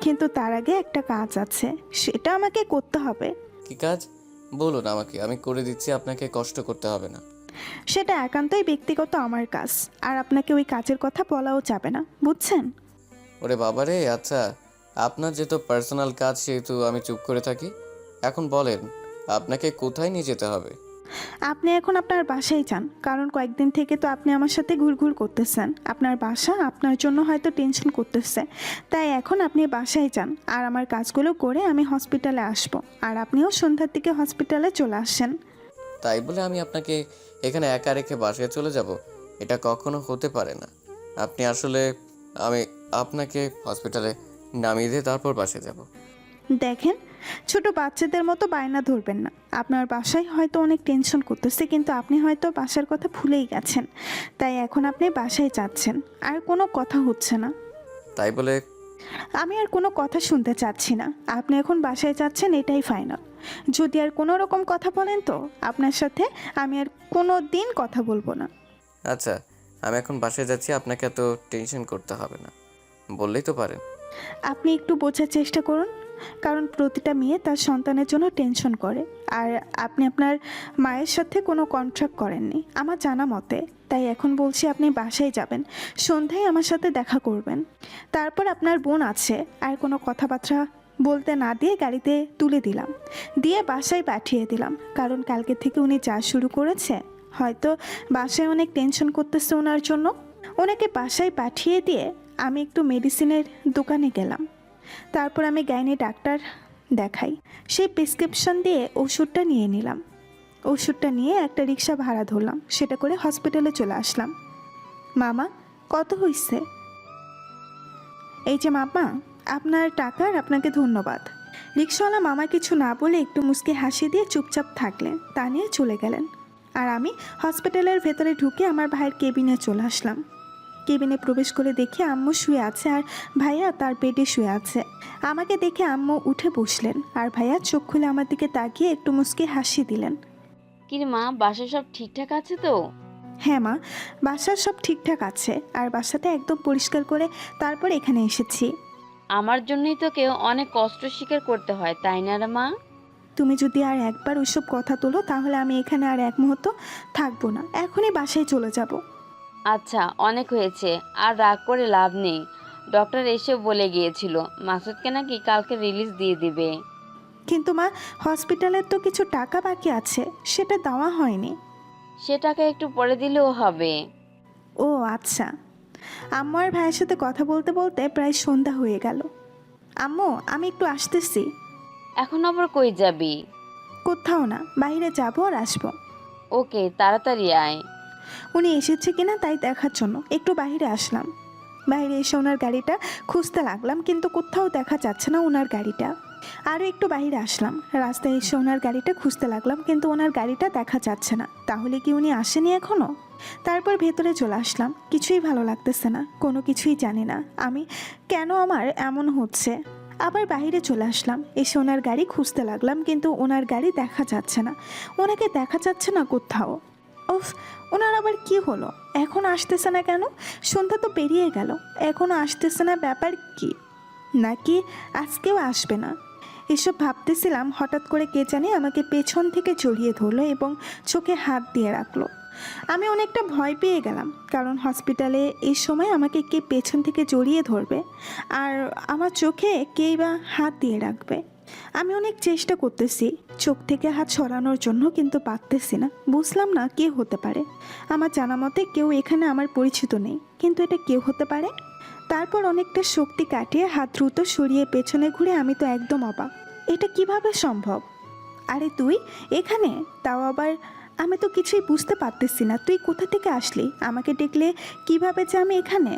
কিন্তু তার আগে একটা কাজ আছে, সেটা আমাকে করতে হবে। কি কাজ বলুন আমাকে, আমি করে দিচ্ছি, আপনাকে কষ্ট করতে হবে না। সেটা একান্তই ব্যক্তিগত আমার কাজ, আর আপনাকে ওই কাজের কথা বলাও যাবে না, বুঝছেন? ওরে বাবারে, আচ্ছা, আপনার যেহেতু পার্সোনাল কাজ সেহেতু আমি চুপ করে থাকি। এখন বলেন, আপনাকে কোথায় নিয়ে যেতে হবে? আপনি এখন আপনার বাসায় যান, কারণ কয়েকদিন থেকে তো আপনি আমার সাথে ঘুরঘুর করতেছেন। আপনার বাসা আপনার জন্য হয়তো টেনশন করতেছে, তাই এখন আপনি বাসায় যান, আর আমার কাজগুলো করে আমি হসপিটালে আসব। আর আপনিও সন্ধ্যার দিকে হসপিটালে চলে আসেন। তাই বলে আমি আপনাকে এখানে একা রেখে বাসায় চলে যাব? এটা কখনো হতে পারে না। আপনি আসলে, আমি আপনাকে হসপিটালে নামিয়ে দিয়ে তারপর বাসায় যাব। দেখেন, ছোট বাচ্চাদের মতো বায়না ধরবেন না। আপনার বাসায় হয়তো অনেক টেনশন করতেছে, কিন্তু আপনি হয়তো বাসার কথা ভুলেই গেছেন, তাই এখন আপনি বাসায় যাচ্ছেন, আর কোনো কথা হচ্ছে না। তাই বলে আমি আর কোনো কথা শুনতে চাচ্ছি না। আপনি এখন বাসায় যাচ্ছেন, এটাই ফাইনাল। যদি আর কোনো রকম কথা বলেন তো আপনার সাথে আমি আর কোনো দিন কথা বলবো না। আচ্ছা, আমি এখন বাসায় যাচ্ছি, আপনাকে এত টেনশন করতে হবে না, বললেই তো পারেন। আপনি একটু বোঝার চেষ্টা করুন, কারণ প্রতিটা মেয়ে তার সন্তানের জন্য টেনশন করে। আর আপনি আপনার মায়ের সাথে কোনো কন্ট্রাক্ট করেননি আমার জানা মতে, তাই এখন বলছি আপনি বাসায় যাবেন, সন্ধ্যায় আমার সাথে দেখা করবেন। তারপর আপনার বোন আছে, আর কোনো কথাবার্তা বলতে না দিয়ে গাড়িতে তুলে দিলাম, দিয়ে বাসায় পাঠিয়ে দিলাম। কারণ কালকে থেকে উনি যা শুরু করেছে, হয়তো বাসায় অনেক টেনশন করতেছে ওনার জন্য। ওনাকে বাসায় পাঠিয়ে দিয়ে আমি একটু মেডিসিনের দোকানে গেলাম। তারপর আমি গাইনি ডাক্তার দেখাই, সেই প্রেসক্রিপশন দিয়ে ওষুধটা নিয়ে নিলাম। ওষুধটা নিয়ে একটা রিক্সা ভাড়া ধরলাম, সেটা করে হসপিটালে চলে আসলাম। মামা, কত হইছে? এই যে মামা, আপনার টাকা আর আপনাকে ধন্যবাদ। রিক্সাওয়ালা মামা কিছু না বলে একটু মুচকি হাসি দিয়ে চুপচাপ থাকলেন, তা নিয়ে চলে গেলেন। আর আমি হসপিটালের ভেতরে ঢুকে আমার ভাইয়ের কেবিনে চলে আসলাম। কেবিনে প্রবেশ করে দেখি আম্মু শুয়ে আছে আর ভাইয়া তার বেডে শুয়ে আছে। আমাকে দেখে আম্মু উঠে বসলেন আর ভাইয়া চোখ খুলে আমার দিকে তাকিয়ে একটু মুচকি হাসি দিলেন। কি রে মা, বাসায় সব ঠিকঠাক আছে তো? হ্যাঁ মা, বাসার সব ঠিকঠাক আছে, আর বাসাটা একদম পরিষ্কার করে তারপর এখানে এসেছি। আমার জন্যই তোকে অনেক কষ্ট স্বীকার করতে হয়, তাই না রে মা? তুমি যদি আর একবার ওইসব কথা তোলো তাহলে আমি এখানে আর এক মুহূর্ত থাকবো না, এখনই বাসায় চলে যাব। আচ্ছা, অনেক হয়েছে, আর রাগ করে লাভ নেই। ডক্টর এসে বলে গিয়েছিল মাসুদকে নাকি কালকে রিলিজ দিয়ে দিবে। কিন্তু মা, হসপিটালের তো কিছু টাকা বাকি আছে, সেটা দেওয়া হয়নি। সে টাকা একটু পরে দিলেও হবে। ও আচ্ছা। আম্মু আর ভাইয়ের সাথে কথা বলতে বলতে প্রায় সন্ধ্যা হয়ে গেল। আম্মু, আমি একটু আসতেছি। এখন আবার কই যাবি? কোথাও না, বাইরে যাবো আর আসবো। ওকে, তাড়াতাড়ি আয়। উনি এসেছে কিনা তাই দেখার জন্য একটু বাইরে আসলাম। বাইরে এসে ওনার গাড়িটা খুঁজতে লাগলাম, কিন্তু কোথাও দেখা যাচ্ছে না ওনার গাড়িটা। আরও একটু বাইরে আসলাম, রাস্তায় এসে ওনার গাড়িটা খুঁজতে লাগলাম, কিন্তু ওনার গাড়িটা দেখা যাচ্ছে না। তাহলে কি উনি আসেনি এখনো? তারপর ভেতরে চলে আসলাম। কিছুই ভালো লাগতেছে না, কোনো কিছুই জানি না আমি কেন আমার এমন হচ্ছে। আবার বাইরে চলে আসলাম, এসে ওনার গাড়ি খুঁজতে লাগলাম, কিন্তু ওনার গাড়ি দেখা যাচ্ছে না। ওনাকে দেখা যাচ্ছে না কোথাও। ওফ, ওনার আবার কি হলো? এখন আসতেছে না কেন? সন্ধ্যা তো পেরিয়ে গেল, এখনও আসতেছে না, ব্যাপার কি? নাকি আজকেও আসবে না? এসব ভাবতেছিলাম, হঠাৎ করে কে জানি আমাকে পেছন থেকে জড়িয়ে ধরলো এবং চোখে হাত দিয়ে রাখলো। আমি অনেকটা ভয় পেয়ে গেলাম, কারণ হসপিটালে এই সময় আমাকে কে পেছন থেকে জড়িয়ে ধরবে আর আমার চোখে কেই বা হাত দিয়ে রাখবে। আমি অনেক চেষ্টা করতেছি চোখ থেকে হাত সরানোর জন্য, কিন্তু পারতেছি না। বুঝলাম না কে হতে পারে। আমার জানা মতে কেউ এখানে আমার পরিচিত নেই, কিন্তু এটা কেউ হতে পারে। তারপর অনেকটা শক্তি কাটিয়ে হাত দ্রুত সরিয়ে পেছনে ঘুরে আমি তো একদম অবাক, এটা কিভাবে সম্ভব? আরে তুই এখানে, তাও আবার? আমি তো কিছুই বুঝতে পারতেছি না, তুই কোথা থেকে আসলি? আমাকে ডেকলে কিভাবে যে আমি এখানে?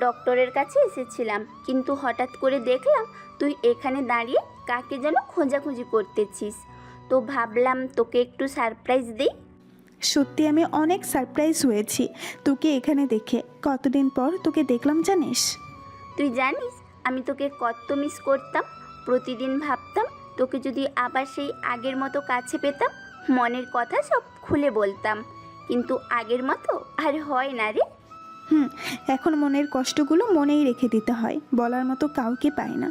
ডক্টরের কাছে এসেছিলাম, কিন্তু হঠাৎ করে দেখলাম তুই এখানে দাঁড়িয়ে কাকে যেন খোঁজাখুঁজি করতেছিস, তো ভাবলাম তোকে একটু সারপ্রাইজ দিই। সত্যি আমি অনেক সারপ্রাইজ হয়েছি তোকে এখানে দেখে। কতদিন পর তোকে দেখলাম জানিস? তুই জানিস আমি তোকে কত মিস করতাম। প্রতিদিন ভাবতাম তোকে যদি আবার সেই আগের মতো কাছে পেতাম, মনের কথা সব খুলে বলতাম, কিন্তু আগের মতো আর হয় না রে। এখন মনের কষ্টগুলো মনেই রেখে দিতে হয়, বলার মতো কাউকে পাই না।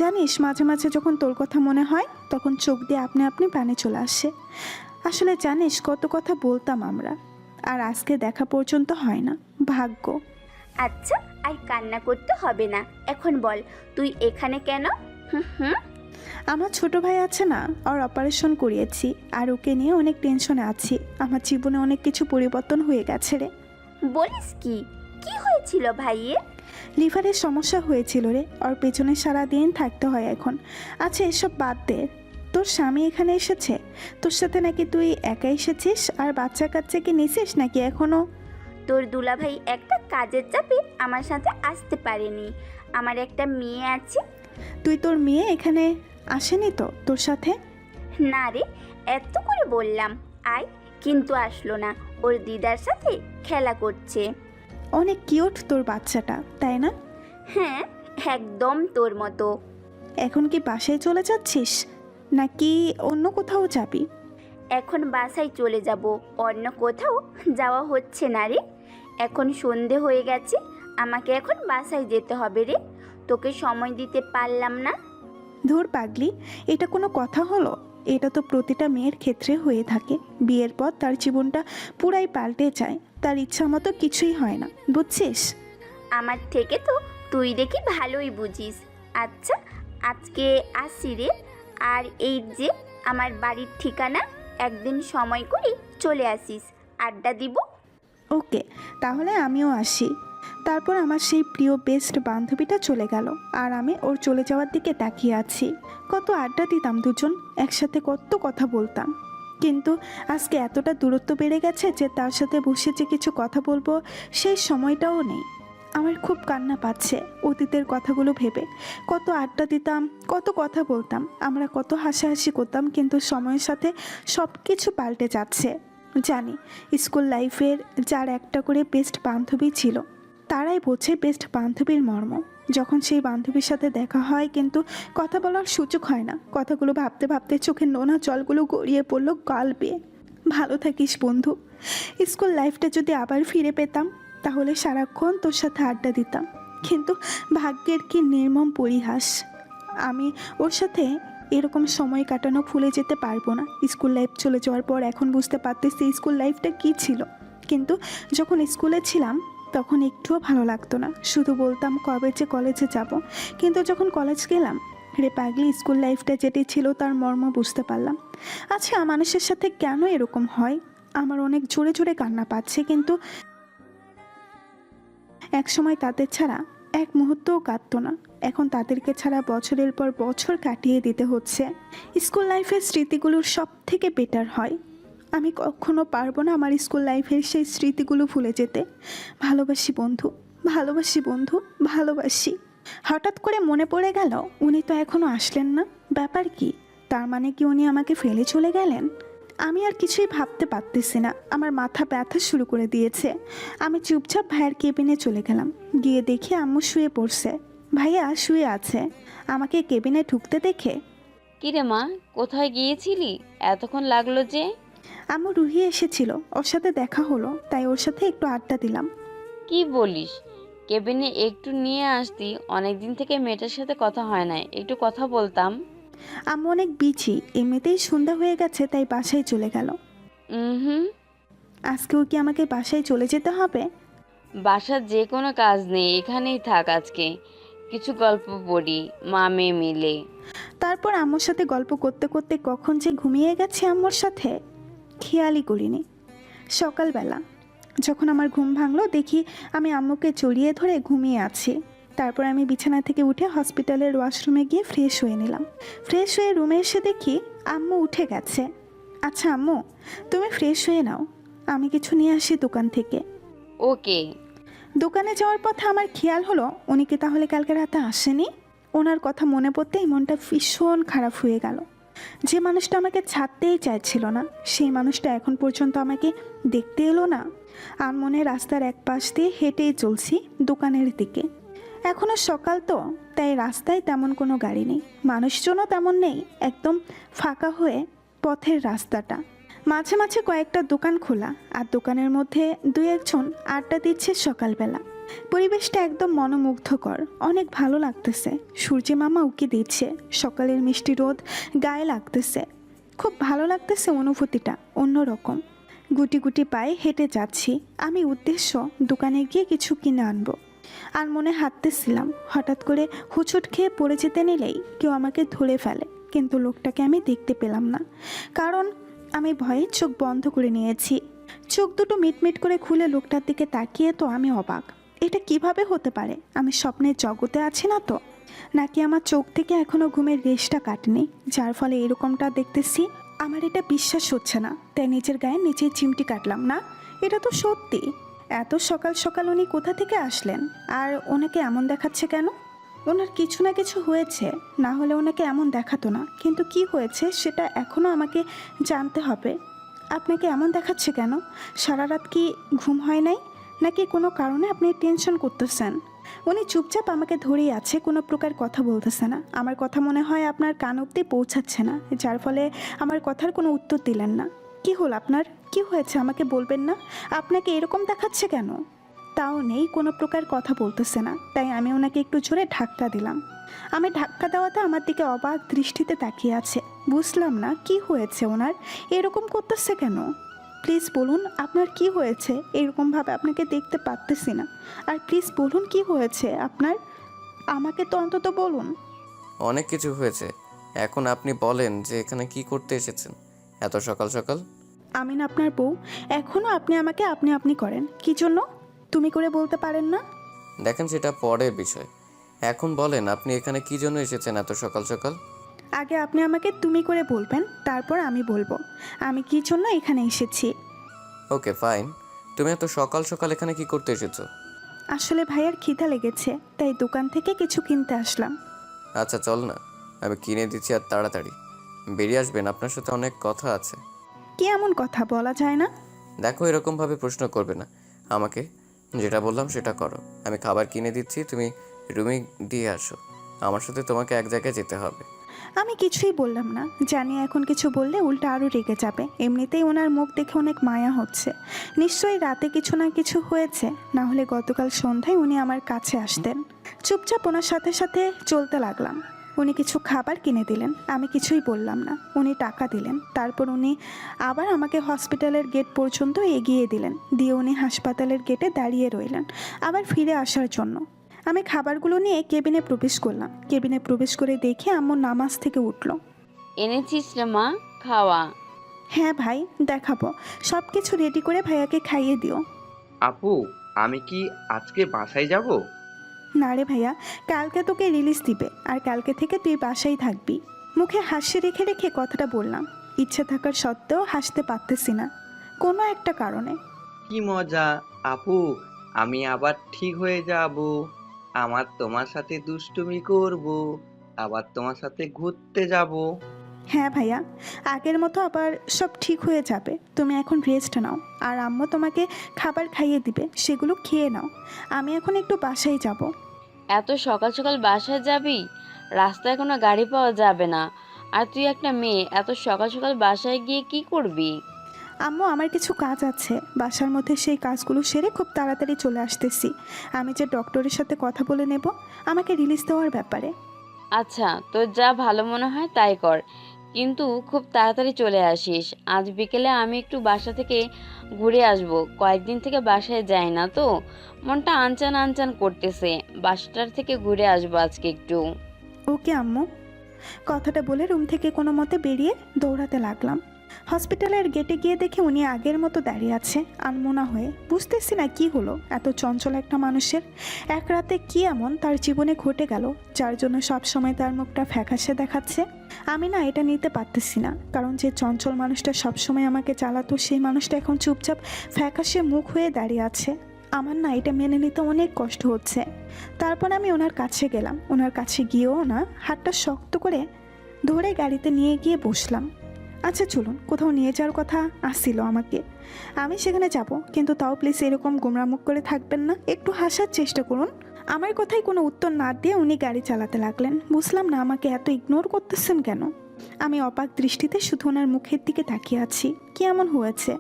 জানিস, মাঝে মাঝে যখন তোর কথা মনে হয় তখন চোখ দিয়ে আপনি আপনি পানি চলে আসে। আসলে জানিস কত কথা বলতাম আমরা, আর আজকে দেখা পর্যন্ত হয় না। ভাগ্য। আচ্ছা, আর কান্না করতে হবে না, এখন বল তুই এখানে কেন? হুম। আমার ছোট ভাই আছে না, ওর অপারেশন করিয়েছি, আর ওকে নিয়ে অনেক টেনশনে আছি। আমার জীবনে অনেক কিছু পরিবর্তন হয়ে গেছে রে। বলিস কি? কি হয়েছিল ভাইয়ের? লিভারের সমস্যা হয়েছিল রে, ওর পেছনে সারাদিন থাকতে হয় এখন। আচ্ছা এসব বাদ দে, তোর স্বামী এখানে এসেছে? তোর সাথে নাকি তুই একা এসেছিস? আর বাচ্চা কাচ্চা কি নিছিস নাকি এখনো? তোর দুলাভাই একটা কাজের চাপে আমার সাথে আসতে পারেনি। আমার একটা মেয়ে আছে। তুই তোর মেয়ে এখানে আসেনি তো তোর সাথে? না রে, এত করে বললাম আয়, কিন্তু আসলো না, ওর দিদার সাথে খেলা করছে। অনেক কিউট তোর বাচ্চাটা, তাই না? হ্যাঁ, একদম তোর মতো। এখন কি বাসায় চলে যাচ্ছিস নাকি অন্য কোথাও যাবি? এখন বাসায় চলে যাব, অন্য কোথাও যাওয়া হচ্ছে না রে। এখন সন্ধে হয়ে গেছে, আমাকে এখন বাসায় যেতে হবে রে। তোকে সময় দিতে পারলাম না। ধুর পাগলি, এটা কোনো কথা হলো? এটা তো প্রতিটা মেয়ের ক্ষেত্রে হয়ে থাকে। বিয়ের পর তার জীবনটা পুরাই পাল্টে যায়, তার ইচ্ছা মতো কিছুই হয় না, বুঝছিস? আমার থেকে তো তুই দেখি ভালোই বুঝিস। আচ্ছা, আজকে আসি রে। আর এই যে আমার বাড়ির ঠিকানা, একদিন সময় করে চলে আসিস, আড্ডা দিব। ওকে, তাহলে আমিও আসি। তারপর আমার সেই প্রিয় বেস্ট বান্ধবীটা চলে গেল, আর আমি ওর চলে যাওয়ার দিকে তাকিয়ে আছি। কত আড্ডা দিতাম দুজন একসাথে, কত কথা বলতাম। কিন্তু আজকে এতটা দূরত্ব বেড়ে গেছে যে তার সাথে বসে যে কিছু কথা বলবো সেই সময়টাও নেই। আমার খুব কান্না পাচ্ছে অতীতের কথাগুলো ভেবে। কত আড্ডা দিতাম, কত কথা বলতাম, আমরা কত হাসাহাসি করতাম, কিন্তু সময়ের সাথে সব কিছু পাল্টে যাচ্ছে। জানি স্কুল লাইফের যার একটা করে বেস্ট বান্ধবী ছিল তারাই বোঝে বেস্ট বান্ধবীর মর্ম। যখন সেই বান্ধবীর সাথে দেখা হয় কিন্তু কথা বলার সুযোগ হয় না, কথাগুলো ভাবতে ভাবতে চোখের নোনা জলগুলো গড়িয়ে পড়লো গাল বেয়ে। ভালো থাকিস বন্ধু। স্কুল লাইফটা যদি আবার ফিরে পেতাম তাহলে সারাক্ষণ তোর সাথে আড্ডা দিতাম, কিন্তু ভাগ্যের কি নির্মম পরিহাস, আমি ওর সাথে এরকম সময় কাটানো ভুলে যেতে পারবো না। স্কুল লাইফ চলে যাওয়ার পর এখন বুঝতে পারতেছি স্কুল লাইফটা কী ছিল, কিন্তু যখন স্কুলে ছিলাম তখন একটুও ভালো লাগতো না, শুধু বলতাম কবে যে কলেজে যাব। কিন্তু যখন কলেজ গেলাম রে পাগলি, স্কুল লাইফটা যেটি ছিল তার মর্ম বুঝতে পারলাম। আচ্ছা, মানুষের সাথে কেন এরকম হয়? আমার অনেক জোরে জোরে কান্না পাচ্ছে, কিন্তু এক সময় তাদের ছাড়া এক মুহূর্তও কাটতো না, এখন তাদেরকে ছাড়া বছরের পর বছর কাটিয়ে দিতে হচ্ছে। স্কুল লাইফের স্মৃতিগুলোর সব থেকে বেটার হয়। আমি কখনো পারবো না আমার স্কুল লাইফের সেই স্মৃতিগুলো ভুলে যেতে। ভালোবাসি বন্ধু, ভালোবাসি বন্ধু, ভালোবাসি। হঠাৎ করে মনে পড়ে গেল উনি তো এখনো আসলেন না। ব্যাপার কি? তার মানে কি উনি আমাকে ফেলে চলে গেলেন? আমি আর কিছুই ভাবতে পারতেছি না, আমার মাথা ব্যথা শুরু করে দিয়েছে। আমি চুপচাপ ভাইয়ের কেবিনে চলে গেলাম, গিয়ে দেখি আম্মু শুয়ে পড়ছে। ভাইয়া শুয়ে আছে। আমাকে কেবিনে ঢুকতে দেখে, কিরে মা, কোথায় গিয়েছিলি? এতক্ষণ লাগলো যে? আম্মু রুহি এসেছিল, ওর সাথে দেখা হলো, তাই ওর সাথে একটু আড্ডা দিলাম। কি বলিস? কেবিনে একটু নিয়ে আসতি, অনেকদিন থেকে মেয়েটার সাথে কথা হয় না, একটু কথা বলতাম। আম্মু অনেক বিজি, এমনিতেই সন্ধ্যা হয়ে গেছে তাই বাসায় চলে গেল। হুম। আজকেও কি আমাকে বাসায় চলে যেতে হবে? বাসার যে কোনো কাজ নেই, এখানেই থাক আজকে, কিছু গল্প পড়ি মা মেয়ে মিলে। তারপর আম্মুর সাথে গল্প করতে করতে কখন যে ঘুমিয়ে গেছে আম্মুর সাথে খেয়ালই করিনি। সকালবেলা যখন আমার ঘুম ভাঙলো দেখি আমি আম্মুকে জড়িয়ে ধরে ঘুমিয়ে আছি। তারপর আমি বিছানা থেকে উঠে হসপিটালের ওয়াশরুমে গিয়ে ফ্রেশ হয়ে নিলাম। ফ্রেশ হয়ে রুমে এসে দেখি আম্মু উঠে গেছে। আচ্ছা আম্মু, তুমি ফ্রেশ হয়ে নাও, আমি কিছু নিয়ে আসি দোকান থেকে। ওকে। দোকানে যাওয়ার পথে আমার খেয়াল হলো উনি কি তাহলে কালকে রাতে আসেনি। ওনার কথা মনে পড়তেই মনটা ভীষণ খারাপ হয়ে গেল। যে মানুষটা আমাকে ছাড়তেই চাইছিল না সেই মানুষটা এখন পর্যন্ত আমাকে দেখতে এলো না। আর মনে রাস্তার এক পাশ দিয়ে হেঁটেই চলছি দোকানের দিকে। এখনও সকাল তো, তাই রাস্তায় তেমন কোনো গাড়ি নেই, মানুষজনও তেমন নেই, একদম ফাঁকা হয়ে পথের রাস্তাটা। মাঝে মাঝে কয়েকটা দোকান খোলা, আর দোকানের মধ্যে দুই একজন আড্ডা দিচ্ছে সকালবেলা। পরিবেশটা একদম মনোমুগ্ধকর, অনেক ভালো লাগতেছে। সূর্য মামা উকি দিচ্ছে, সকালের মিষ্টি রোদ গায়ে লাগতেছে, খুব ভালো লাগতেছে অনুভূতিটা অন্যরকম। গুটি গুটি পায়ে হেঁটে যাচ্ছি, আমি উদ্দেশ্য দোকানে গিয়ে কিছু কিনে আনবো। আর মনে হাঁটতেছিলাম, হঠাৎ করে হুচট খেয়ে পড়ে যেতে নিলেই কেউ আমাকে ধরে ফেলে, কিন্তু লোকটাকে আমি দেখতে পেলাম না, কারণ আমি ভয়ে চোখ বন্ধ করে নিয়েছি। চোখ দুটো মিটমিট করে খুলে লোকটার দিকে তাকিয়ে তো আমি অবাক। এটা কিভাবে হতে পারে? আমি স্বপ্নের জগতে আছি না তো? নাকি আমার চোখ থেকে এখনো ঘুমের রেশটা কাটেনি, যার ফলে এরকমটা দেখতেছি? আমার এটা বিশ্বাস হচ্ছে না, তাই নিজের গায়ে নিজের চিমটি কাটলাম। না, এটা তো সত্যি। এত সকাল সকাল উনি কোথা থেকে আসলেন? আর ওনাকে এমন দেখাচ্ছে কেন? ওনার কিছু না কিছু হয়েছে, না হলে ওনাকে এমন দেখাতো না। কিন্তু কি হয়েছে সেটা এখনও আমাকে জানতে হবে। আপনাকে এমন দেখাচ্ছে কেন? সারা রাত কি ঘুম হয় নাই, নাকি কোনো কারণে আপনি টেনশন করতেছেন? উনি চুপচাপ আমাকে ধরেই আছে, কোনো প্রকার কথা বলতেছে না। আমার কথা মনে হয় আপনার কান অব্দি পৌঁছাচ্ছে না, যার ফলে আমার কথার কোনো উত্তর দিলেন না। কি হল আপনার? কি হয়েছে আমাকে বলবেন না? আপনাকে এরকম দেখাচ্ছে কেন? তাও নেই, কোনো প্রকার কথা বলতেছে না, তাই আমি ওনাকে একটু জোরে ধাক্কা দিলাম। আমি ধাক্কা দেওয়াতে আমার দিকে অবাক দৃষ্টিতে তাকিয়ে আছে। বুঝলাম না কি হয়েছে ওনার, এরকম করতেছে কেন? প্লিজ বলুন আপনার কি হয়েছে? এরকমভাবে আপনাকে দেখতে পারতেছি না, আর প্লিজ বলুন কি হয়েছে আপনার, আমাকে তো অন্তত বলুন। অনেক কিছু হয়েছে, এখন আপনি বলেন যে এখানে কি করতে এসেছেন এত সকাল সকাল? আমি না আপনার বউ, এখনও আপনি আমাকে আপনি আপনি করেন, কি জন্য? তুমি করে বলতে পারেন না? দেখেন সেটা পরের বিষয়, এখন বলেন আপনি এখানে কি জন্য এসেছেন এত সকাল সকাল? আগে আপনি আমাকে তুমি করে বলবেন, তারপর আমি বলবো আমি কী জন্য এখানে এসেছি। Okay fine. তুমি এত সকাল সকাল এখানে কি করতে এসেছো? আসলে ভাইয়ার খিদা লেগেছে, তাই দোকান থেকে কিছু কিনতে আসলাম। আচ্ছা চল না, আমি কিনে দিচ্ছি, আর তাড়াতাড়ি বেরিয়ে আসবেন, আপনার সাথে অনেক কথা আছে। কি এমন কথা বলা যায় না? দেখো এরকমভাবে প্রশ্ন করবে না আমাকে, যেটা বললাম সেটা করো। আমি খাবার কিনে দিচ্ছি, তুমি রুমে দিয়ে আসো। আমার সাথে তোমাকে এক জায়গায় যেতে হবে। আমি কিছুই বললাম না, জানি এখন কিছু বললে উল্টা আরও রেগে যাবে। এমনিতেই ওনার মুখ দেখে অনেক মায়া হচ্ছে। নিশ্চয়ই রাতে কিছু না কিছু হয়েছে, না হলে গতকাল সন্ধ্যায় উনি আমার কাছে আসতেন। চুপচাপ ওনার সাথে সাথে চলতে লাগলাম। উনি কিছু খাবার কিনে দিলেন, আমি কিছুই বললাম না। উনি টাকা দিলেন, তারপর উনি আবার আমাকে হসপিটালের গেট পর্যন্ত এগিয়ে দিলেন, দিয়ে উনি হাসপাতালের গেটে দাঁড়িয়ে রইলেন আবার ফিরে আসার জন্য। আমি খাবারগুলো নিয়ে কেবিনে প্রবেশ করলাম। কেবিনে প্রবেশ করে দেখে আম্মু নামাজ থেকে উঠল। এনেছিস রে মা, খাওয়া। হ্যাঁ ভাই, দেখাবো। সব কিছু রেডি করে ভাইয়াকে খাইয়ে দিও। আপু, আমি কি আজকে বাসায় যাব? না রে ভাইয়া, কালকে তোকে রিলিজ দিবে, আর কালকে থেকে তুই বাসায় থাকবি। মুখে হাসি রেখে রেখে কথাটা বললাম। ইচ্ছে থাকার সত্ত্বেও হাসতে পারতেছি না কোনো একটা কারণে। কি মজা! আপু, আমি আবার ঠিক হয়ে যাব। আমার তোমার সাথে দুষ্টুমি করব, আবার তোমার সাথে ঘুরতে যাব। হ্যাঁ ভাইয়া, আগের মতো আবার সব ঠিক হয়ে যাবে। তুমি এখন রেস্ট নাও, আর আম্মু তোমাকে খাবার খাইয়ে দিবে, সেগুলো খেয়ে নাও। আমি এখন একটু বাসায় যাব। এত সকাল সকাল বাসায় যাবি? রাস্তায় কোনো গাড়ি পাওয়া যাবে না। আর তুই একটা মেয়ে, এত সকাল সকাল বাসায় গিয়ে কি করবি? আম্মু, আমার কিছু কাজ আছে বাসার মধ্যে, সেই কাজগুলো সেরে খুব তাড়াতাড়ি চলে আসতেছি। আমি যে ডক্টরের সাথে কথা বলে নেব আমাকে রিলিজ দেওয়ার ব্যাপারে। আচ্ছা, তোর যা ভালো মনে হয় তাই কর, কিন্তু খুব তাড়াতাড়ি চলে আসিস। আজ বিকেলে আমি একটু বাসা থেকে ঘুরে আসব। কয়েকদিন থেকে বাসায় যাই না তো, মনটা আনচান আনচান করতেছে। বাসাটার থেকে ঘুরে আসবো আজকে একটু। ওকে আম্মু। কথাটা বলে রুম থেকে কোনো মতে বেরিয়ে দৌড়াতে লাগলাম। হসপিটালের গেটে গিয়ে দেখে উনি আগের মতো দাঁড়িয়ে আছে আনমনা হয়ে। বুঝতেছি না কি হলো এত চঞ্চল একটা মানুষের। এক রাতে কি এমন তার জীবনে ঘটে গেল যার জন্য সব সময় তার মুখটা ফ্যাকাশে দেখাচ্ছে। আমি না এটা নিতে পারতেছি না, কারণ যে চঞ্চল মানুষটা সবসময় আমাকে চালাতো সেই মানুষটা এখন চুপচাপ ফ্যাকাশে মুখ হয়ে দাঁড়িয়ে আছে। আমার না এটা মেনে নিতে অনেক কষ্ট হচ্ছে। তারপর আমি ওনার কাছে গেলাম। ওনার কাছে গিয়েও না হাতটা শক্ত করে ধরে গাড়িতে নিয়ে গিয়ে বসলাম। আচ্ছা চলুন, কোথাও নিয়ে যাওয়ার কথা আসছিল আমাকে, আমি সেখানে যাব, কিন্তু তাও প্লিজ এরকম গোমরামুখ করে থাকবেন না, একটু হাসার চেষ্টা করুন। আমার কথায় কোনো উত্তর না দিয়ে উনি গাড়ি চালাতে লাগলেন। বুঝলাম না আমাকে এত ইগনোর করতেছেন কেন। আমি অবাক দৃষ্টিতে শুধু ওনার মুখের দিকে তাকিয়ে আছি। কি এমন হয়েছে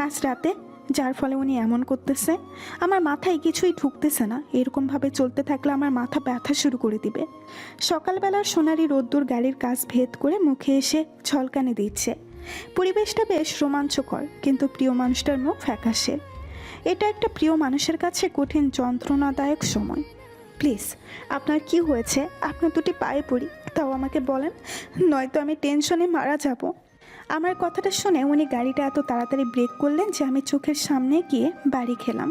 আজ রাতে যার ফলে উনি এমন করতেছে? আমার মাথায় কিছুই ঢুকতেছে না। এরকমভাবে চলতে থাকলে আমার মাথা ব্যথা শুরু করে দিবে। সকালবেলার সোনালি রোদ্দুর গাড়ির কাছ ভেদ করে মুখে এসে ঝলকানি দিচ্ছে। পরিবেশটা বেশ রোমাঞ্চকর, কিন্তু প্রিয় মানুষটার মুখ ফ্যাকাশে। এটা একটা প্রিয় মানুষের কাছে কঠিন যন্ত্রণাদায়ক সময়। প্লিজ, আপনার কি হয়েছে? আপনার দুটি পায়ে পড়ি, তাও আমাকে বলেন, নয়তো আমি টেনশনে মারা যাব। আমার কথাটা শুনে উনি গাড়িটা এত তাড়াতাড়ি ব্রেক করলেন যে আমি চোখের সামনে গিয়ে বাড়ি খেলাম।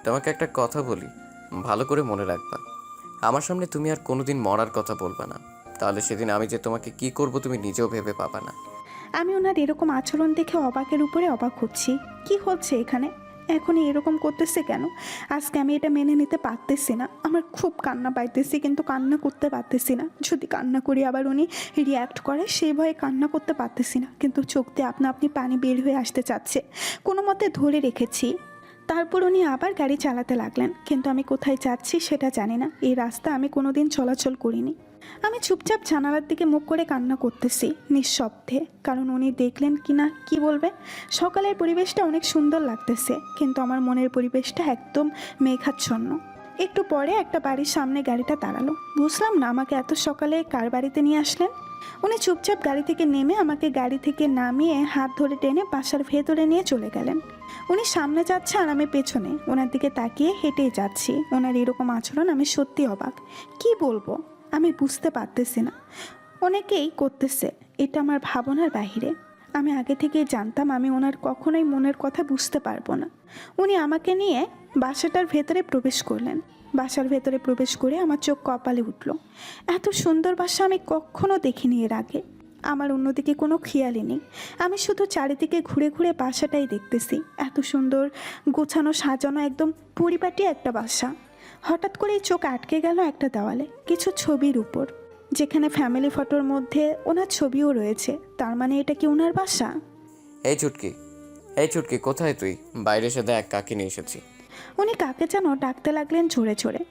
তোমাকে একটা কথা বলি, ভালো করে মনে রাখবা। আমার সামনে তুমি আর কোনোদিন মরার কথা বলবা না, তাহলে সেদিন আমি যে তোমাকে কি করব তুমি নিজেও ভেবে পাবা না। আমি ওনার এরকম আচরণ দেখে অবাকের উপরে অবাক হচ্ছি। কি হচ্ছে এখানে? এখনই এরকম করতেছে কেন? আজকে আমি এটা মেনে নিতে পারতেছি না। আমার খুব কান্না পাইতেছি, কিন্তু কান্না করতে পারতেছি না। যদি কান্না করি আবার উনি রিয়্যাক্ট করে, সেই ভয়ে কান্না করতে পারতেছি না, কিন্তু চোখ দিয়ে আপনা আপনি পানি বের হয়ে আসতে চাচ্ছে। কোনো মতে ধরে রেখেছি। তারপর উনি আবার গাড়ি চালাতে লাগলেন, কিন্তু আমি কোথায় যাচ্ছি সেটা জানি না। এই রাস্তা আমি কোনোদিন চলাচল করিনি। আমি চুপচাপ জানালার দিকে মুখ করে কান্না করতেছি নিঃশব্দে, কারণ উনি দেখলেন কি না কি বলবে। সকালের পরিবেশটা অনেক সুন্দর লাগতেছে, কিন্তু আমার মনের পরিবেশটা একদম মেঘাচ্ছন্ন। একটু পরে একটা বাড়ির সামনে গাড়িটা দাঁড়ালো। বুঝলাম না আমাকে এত সকালে কার বাড়িতে নিয়ে আসলেন। উনি চুপচাপ গাড়ি থেকে নেমে আমাকে গাড়ি থেকে নামিয়ে হাত ধরে টেনে বাসার ভেতরে নিয়ে চলে গেলেন। উনি সামনে যাচ্ছে আর আমি পেছনে ওনার দিকে তাকিয়ে হেঁটেই যাচ্ছি। ওনার এরকম আচরণ আমি সত্যি অবাক। কি বলবো আমি বুঝতে পারতেছি না। অনেকেই করতেছে, এটা আমার ভাবনার বাহিরে। আমি আগে থেকেই জানতাম আমি ওনার কখনোই মনের কথা বুঝতে পারবো না। উনি আমাকে নিয়ে বাসাটার ভেতরে প্রবেশ করলেন। বাসার ভেতরে প্রবেশ করে আমার চোখ কপালে উঠল। এত সুন্দর বাসা আমি কখনো দেখিনি এর আগে। আমার অন্যদিকে কোনো খেয়ালই নেই, আমি শুধু চারিদিকে ঘুরে ঘুরে বাসাটাই দেখতেছি। এত সুন্দর গোছানো সাজানো, একদম পরিপাটি একটা বাসা। হঠাৎ করেই চোখ আটকে গেল একটা দেওয়ালে, কিছু ছবির উপর, যেখানে ফ্যামিলি ফটোর মধ্যে ওনার ছবিও রয়েছে। তার মানে এটা কি ওনার বাসা? এই চুটকি কোথায় তুই? বাইরে এসে দেখ, কাকে নিয়ে এসেছি। উনি কাকে যেন ডাকতে লাগলেন জোরে জোরে।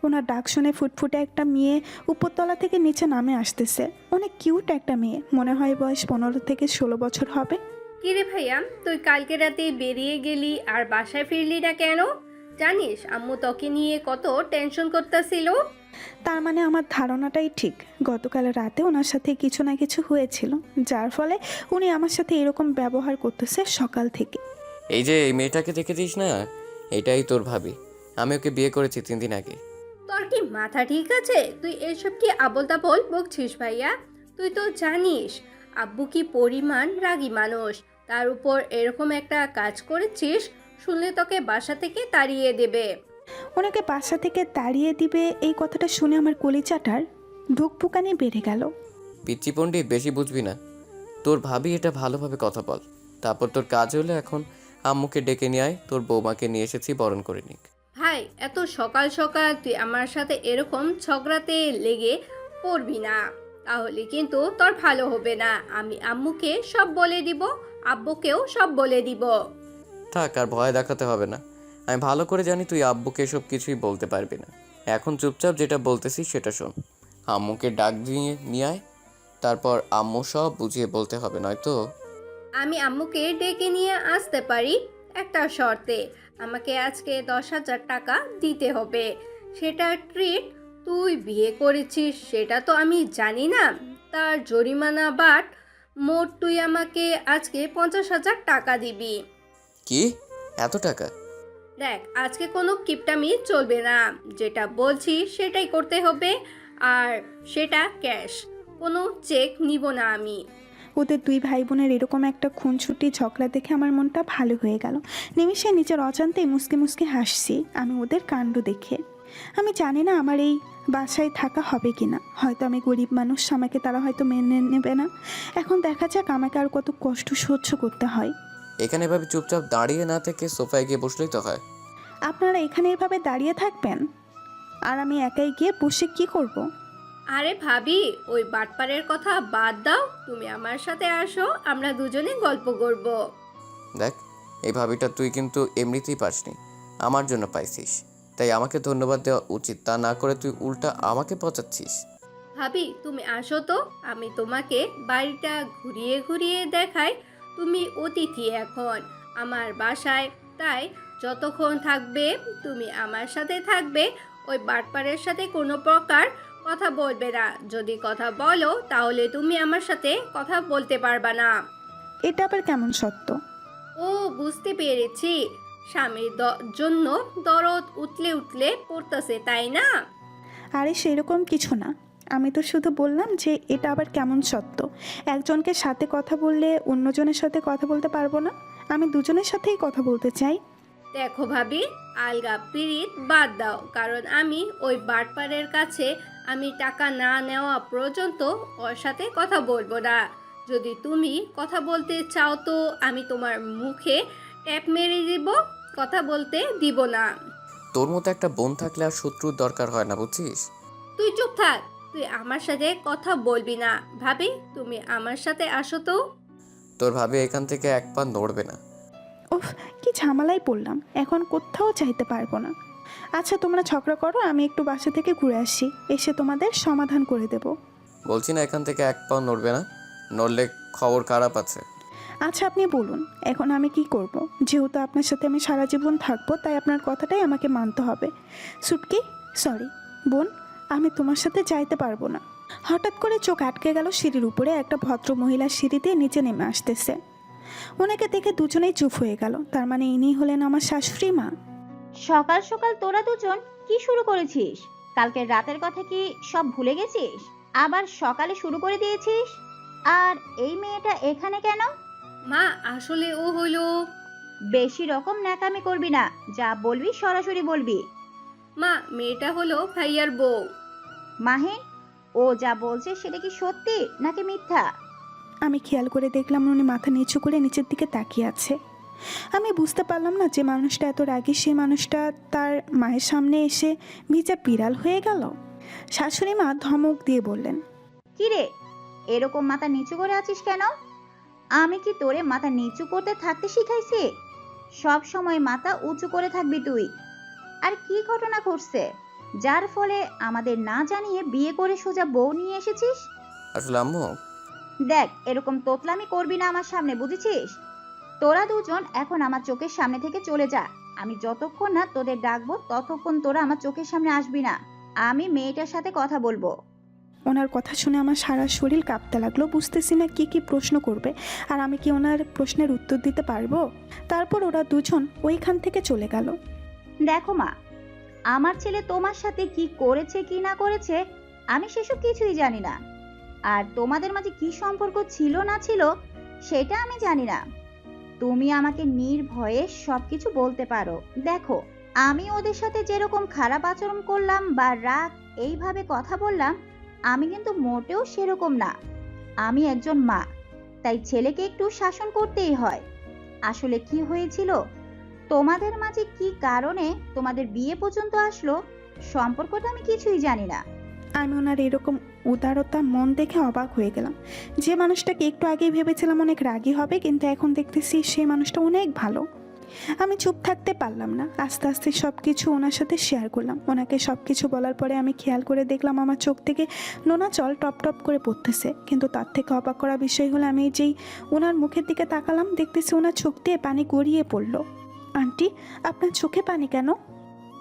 ওনার ডাক শুনে ফুটফুটে একটা মেয়ে উপরতলা থেকে নিচে নামে আসতেছে। অনেক কিউট একটা মেয়ে, মনে হয় বয়স 15 থেকে 16 বছর হবে। কিরে ভাইয়া, তুই কালকে রাতে বেরিয়ে গেলি আর বাসায় ফিরলি না কেন? জানিস আম্মু তোকে নিয়ে কত টেনশন করতেছিল। তার মানে আমার ধারণাটাই ঠিক, গতকাল রাতে ওনার সাথে কিছু না কিছু হয়েছিল, যার ফলে উনি আমার সাথে এরকম ব্যবহার করতেছে সকাল থেকে। এই যে এই মেয়েটাকে দেখেছিস না, এটাই তোর ভাবি। আমি ওকে বিয়ে করেছি 3 দিন আগে। তোর কি মাথা ঠিক আছে? তুই এসব কি আবোল তাবোল বকছিস ভাইয়া? তুই তো জানিস আব্বু কি পরিমাণ রাগী মানুষ, তার উপর এরকম একটা কাজ করেছিস, শুনলে তোকে বাসা থেকে তাড়িয়ে দেবে। ওনাকে বাসা থেকে তাড়িয়ে দিবে, এই কথাটা শুনে আমার কলিজাটার ধুকপুকানি বেড়ে গেল। পিচ্চি পণ্ডিত, বেশি বুঝবি না। তোর ভাবি, এটা ভালোভাবে কথা বল। তারপর তোর কাজ হলে এখন আম্মুকে ডেকে নিয়ে আয়, তোর বৌমাকে নিয়ে এসেছি, বরণ করে নিক। ভাই, এত সকাল সকাল তুই আমার সাথে এরকম ঝগড়াতে লেগে পড়বি না, তাহলে কিন্তু তোর ভালো হবে না। আমি আম্মুকে সব বলে দিব, আব্বুকেও সব বলে দিব। থাক, আর ভয় দেখাতে হবে না। আমি ভালো করে জানি তুই আব্বুকে এসব কিছুই বলতে পারবি না। এখন চুপচাপ যেটা বলতেছি সেটা শোন। আম্মুকে ডাক দিয়ে নিয়ে আয়, তারপর আম্মু সব বুঝিয়ে বলতে হবে, নয়তো। আমি আম্মুকে ডেকে নিয়ে আসতে পারি একটা শর্তে। আমাকে আজকে 10,000 টাকা দিতে হবে। সেটা ট্রিট। তুই বিয়ে করেছিস সেটা তো আমি জানি না, তার জরিমানা বাট মোট তুই আমাকে আজকে 50,000 টাকা দিবি। কি, এত টাকা? দেখ, আজকে কোনো কিপটামি চলবে না, যেটা বলছি সেটাই করতে হবে, আর সেটা ক্যাশ, কোনো চেক নিব না আমি। ওদের দুই ভাই বোনের এরকম একটা খুনছুটি ঝগড়া দেখে আমার মনটা ভালো হয়ে গেল। নিমিষে নিজের অজান্তেই মুসকে মুসকে হাসছি আমি ওদের কাণ্ড দেখে। আমি জানি না আমার এই বাসায় থাকা হবে কি না, হয়তো আমি গরিব মানুষ, আমাকে তারা হয়তো মেনে নেবে না। এখন দেখা যাক আমাকে আর কত কষ্ট সহ্য করতে হয়। এখানে এভাবে চুপচাপ দাঁড়িয়ে না থেকে সোফায় গিয়ে বসলেই তো হয়। আপনারা এখানে এভাবে দাঁড়িয়ে থাকবেন আর আমি একাই গিয়ে বসে কি করব? আরে ভাবি, ওই বাটপারের কথা বাদ দাও, তুমি আমার সাথে আসো, আমরা দুজনে গল্প করব। দেখ, এই ভাবিটা তুই কিন্তু এমনিতেই পাসনি, আমার জন্য পাইছিস, তাই আমাকে ধন্যবাদ দেওয়া উচিত। তা না করে তুই উল্টা আমাকে পচাচ্ছিস। ভাবি, তুমি আসো তো, আমি তোমাকে বাড়িটা ঘুরিয়ে ঘুরিয়ে দেখাই। তুমি অতিথি এখন আমার বাসায়, তাই যতক্ষণ থাকবে তুমি আমার সাথে থাকবে। ওই বাটপারের সাথে কোনো প্রকার কথা বলবে না। যদি কথা বলো তাহলে তুমি আমার সাথে কথা বলতে পারবা না। এটা আবার কেমন সত্য? ও, বুঝতে পেরেছি, স্বামীর জন্য দরদ উতলে উতলে পড়তেছে, তাই না? আরে সেরকম কিছু না, আমি তো শুধু বললাম যে এটা আবার কেমন সত্য। একজনকে সাথে কথা বললে অন্যজনের সাথে কথা বলতে পারবো না? আমি দুজনের সাথেই কথা বলতে চাই। দেখো ভাবি, আলগা পিরিত বাদ দাও, কারণ আমি ওই বাটপারের কাছে আমি টাকা না নেওয়া পর্যন্ত ওর সাথে কথা বলবো না। যদি তুমি কথা বলতে চাও তো আমি তোমার মুখে ট্যাপ মেরে দিব, কথা বলতে দিব না। তোর মতো একটা বোন থাকলে আর শত্রুর দরকার হয় না, বুঝছিস? তুই চুপ থাক, তুই আমার সাথে কথা বলবি না। ভাবি, তুমি আমার সাথে আসো তো। তোর ভাবি এখান থেকে এক পা নড়বে না। ওফ, কি ঝামেলায় পড়লাম, এখন কোথাও চাইতে পারবো না। আচ্ছা তোমরা ঝগড়া করো, আমি একটু বাসা থেকে ঘুরে আসি, এসে তোমাদের সমাধান করে দেব। বলছি না এখান থেকে এক পা নড়বে না, নড়লে খবর খারাপ আছে। আচ্ছা আপনি বলুন এখন আমি কি করব? যেহেতু আপনার সাথে আমি সারা জীবন থাকবো, তাই আপনার কথাটাই আমাকে মানতে হবে। সুটকি, সরি বোন, আমি তোমার সাথে যাইতে পারবো না। হঠাৎ করে চোখ আটকে গেল সিঁড়ির উপরে একটা ভদ্র মহিলা সিঁড়ি দিয়ে নিচে নেমে আসতেছে। ওনাকে দেখে দুজনেই চুপ হয়ে গেল। তার মানে ইনি হলেন আমার শাশুড়ি মা। সকাল সকাল তোরা দুজন কি শুরু করেছিস? কালকের রাতের কথা কি সব ভুলে গেছিস? আবার সকালে শুরু করে দিয়েছিস? আর এই মেয়েটা এখানে কেন? মা, আসলে ও হলো। বেশি রকম ন্যাকামি করবি না, যা বলবি সরাসরি বলবি। মা, মেয়েটা হলো ভাইয়ার বউ। মাহিন, ও যা বলছে সেটা কি সত্যি নাকি মিথ্যা? আমি খেয়াল করে দেখলাম উনি মাথা নিচু করে নিচের দিকে তাকিয়ে আছে। আমি বুঝতে পারলাম না যে মানুষটা এত রাগী, সেই মানুষটা তার মায়ের সামনে এসে ভিজা বিড়াল হয়ে গেল। শাশুড়ি মা ধমক দিয়ে বললেন, কি রে, এরকম মাথা নিচু করে আছিস কেন? আমি কি তোরে মাথা নিচু করতে থাকতে শিখাইছি? সব সময় মাথা উঁচু করে থাকবি তুই। আর কি ঘটনা ঘটছে যার ফলে আমাদের না জানিয়ে বিয়ে করে সোজা বউ নিয়ে এসেছিস? আসলে আম্মু, দেখ, এরকম তোতলামি করবি না আমার সামনে, বুঝেছিস? তোরা দুজন এখন আমার চোখের সামনে থেকে চলে যা। আমি যতক্ষণ না তোদের ডাকবো ততক্ষণ তোরা আমার চোখের সামনে আসবি না। আমি মেয়েটার সাথে কথা বলবো। ওনার কথা শুনে আমার সারা শরীর কাঁপতে লাগলো। বুঝতেছি না কি কি প্রশ্ন করবে, আর আমি কি ওনার প্রশ্নের উত্তর দিতে পারবো। তারপর ওরা দুজন ওইখান থেকে চলে গেল। দেখো মা, আমার ছেলে তোমার সাথে কি করেছে কি না করেছে আমি সেসব কিছুই জানি না। আর তোমাদের মাঝে কি সম্পর্ক ছিল না ছিল সেটা আমি জানি না। তুমি আমাকে নির্ভয়ে সবকিছু বলতে পারো। দেখো, আমি ওদের সাথে যেরকম খারাপ আচরণ করলাম বা রাগ এইভাবে কথা বললাম, আমি কিন্তু মোটেও সেরকম না। আমি একজন মা, তাই ছেলেকে একটু শাসন করতেই হয়। আসলে কি হয়েছিল, তোমাদের মাঝে কি কারণে তোমাদের বিয়ে পর্যন্ত আসলো, সম্পর্কটা আমি কিছুই জানি না। আমি ওনার এরকম উদারতা মন দেখে অবাক হয়ে গেলাম। যে মানুষটাকে একটু আগেই ভেবেছিলাম অনেক রাগী হবে, কিন্তু এখন দেখতেছি সেই মানুষটা অনেক ভালো। আমি চুপ থাকতে পারলাম না। আস্তে আস্তে সব কিছু ওনার সাথে শেয়ার করলাম। ওনাকে সব কিছু বলার পরে আমি খেয়াল করে দেখলাম আমার চোখ থেকে নোনা জল টপ টপ করে পড়তেছে। কিন্তু তার থেকে অবাক করা বিষয় হলো, আমি যেই ওনার মুখের দিকে তাকালাম, দেখতেছি ওনার চোখ দিয়ে পানি গড়িয়ে পড়লো। আন্টি, আপনার চোখে পানি কেন?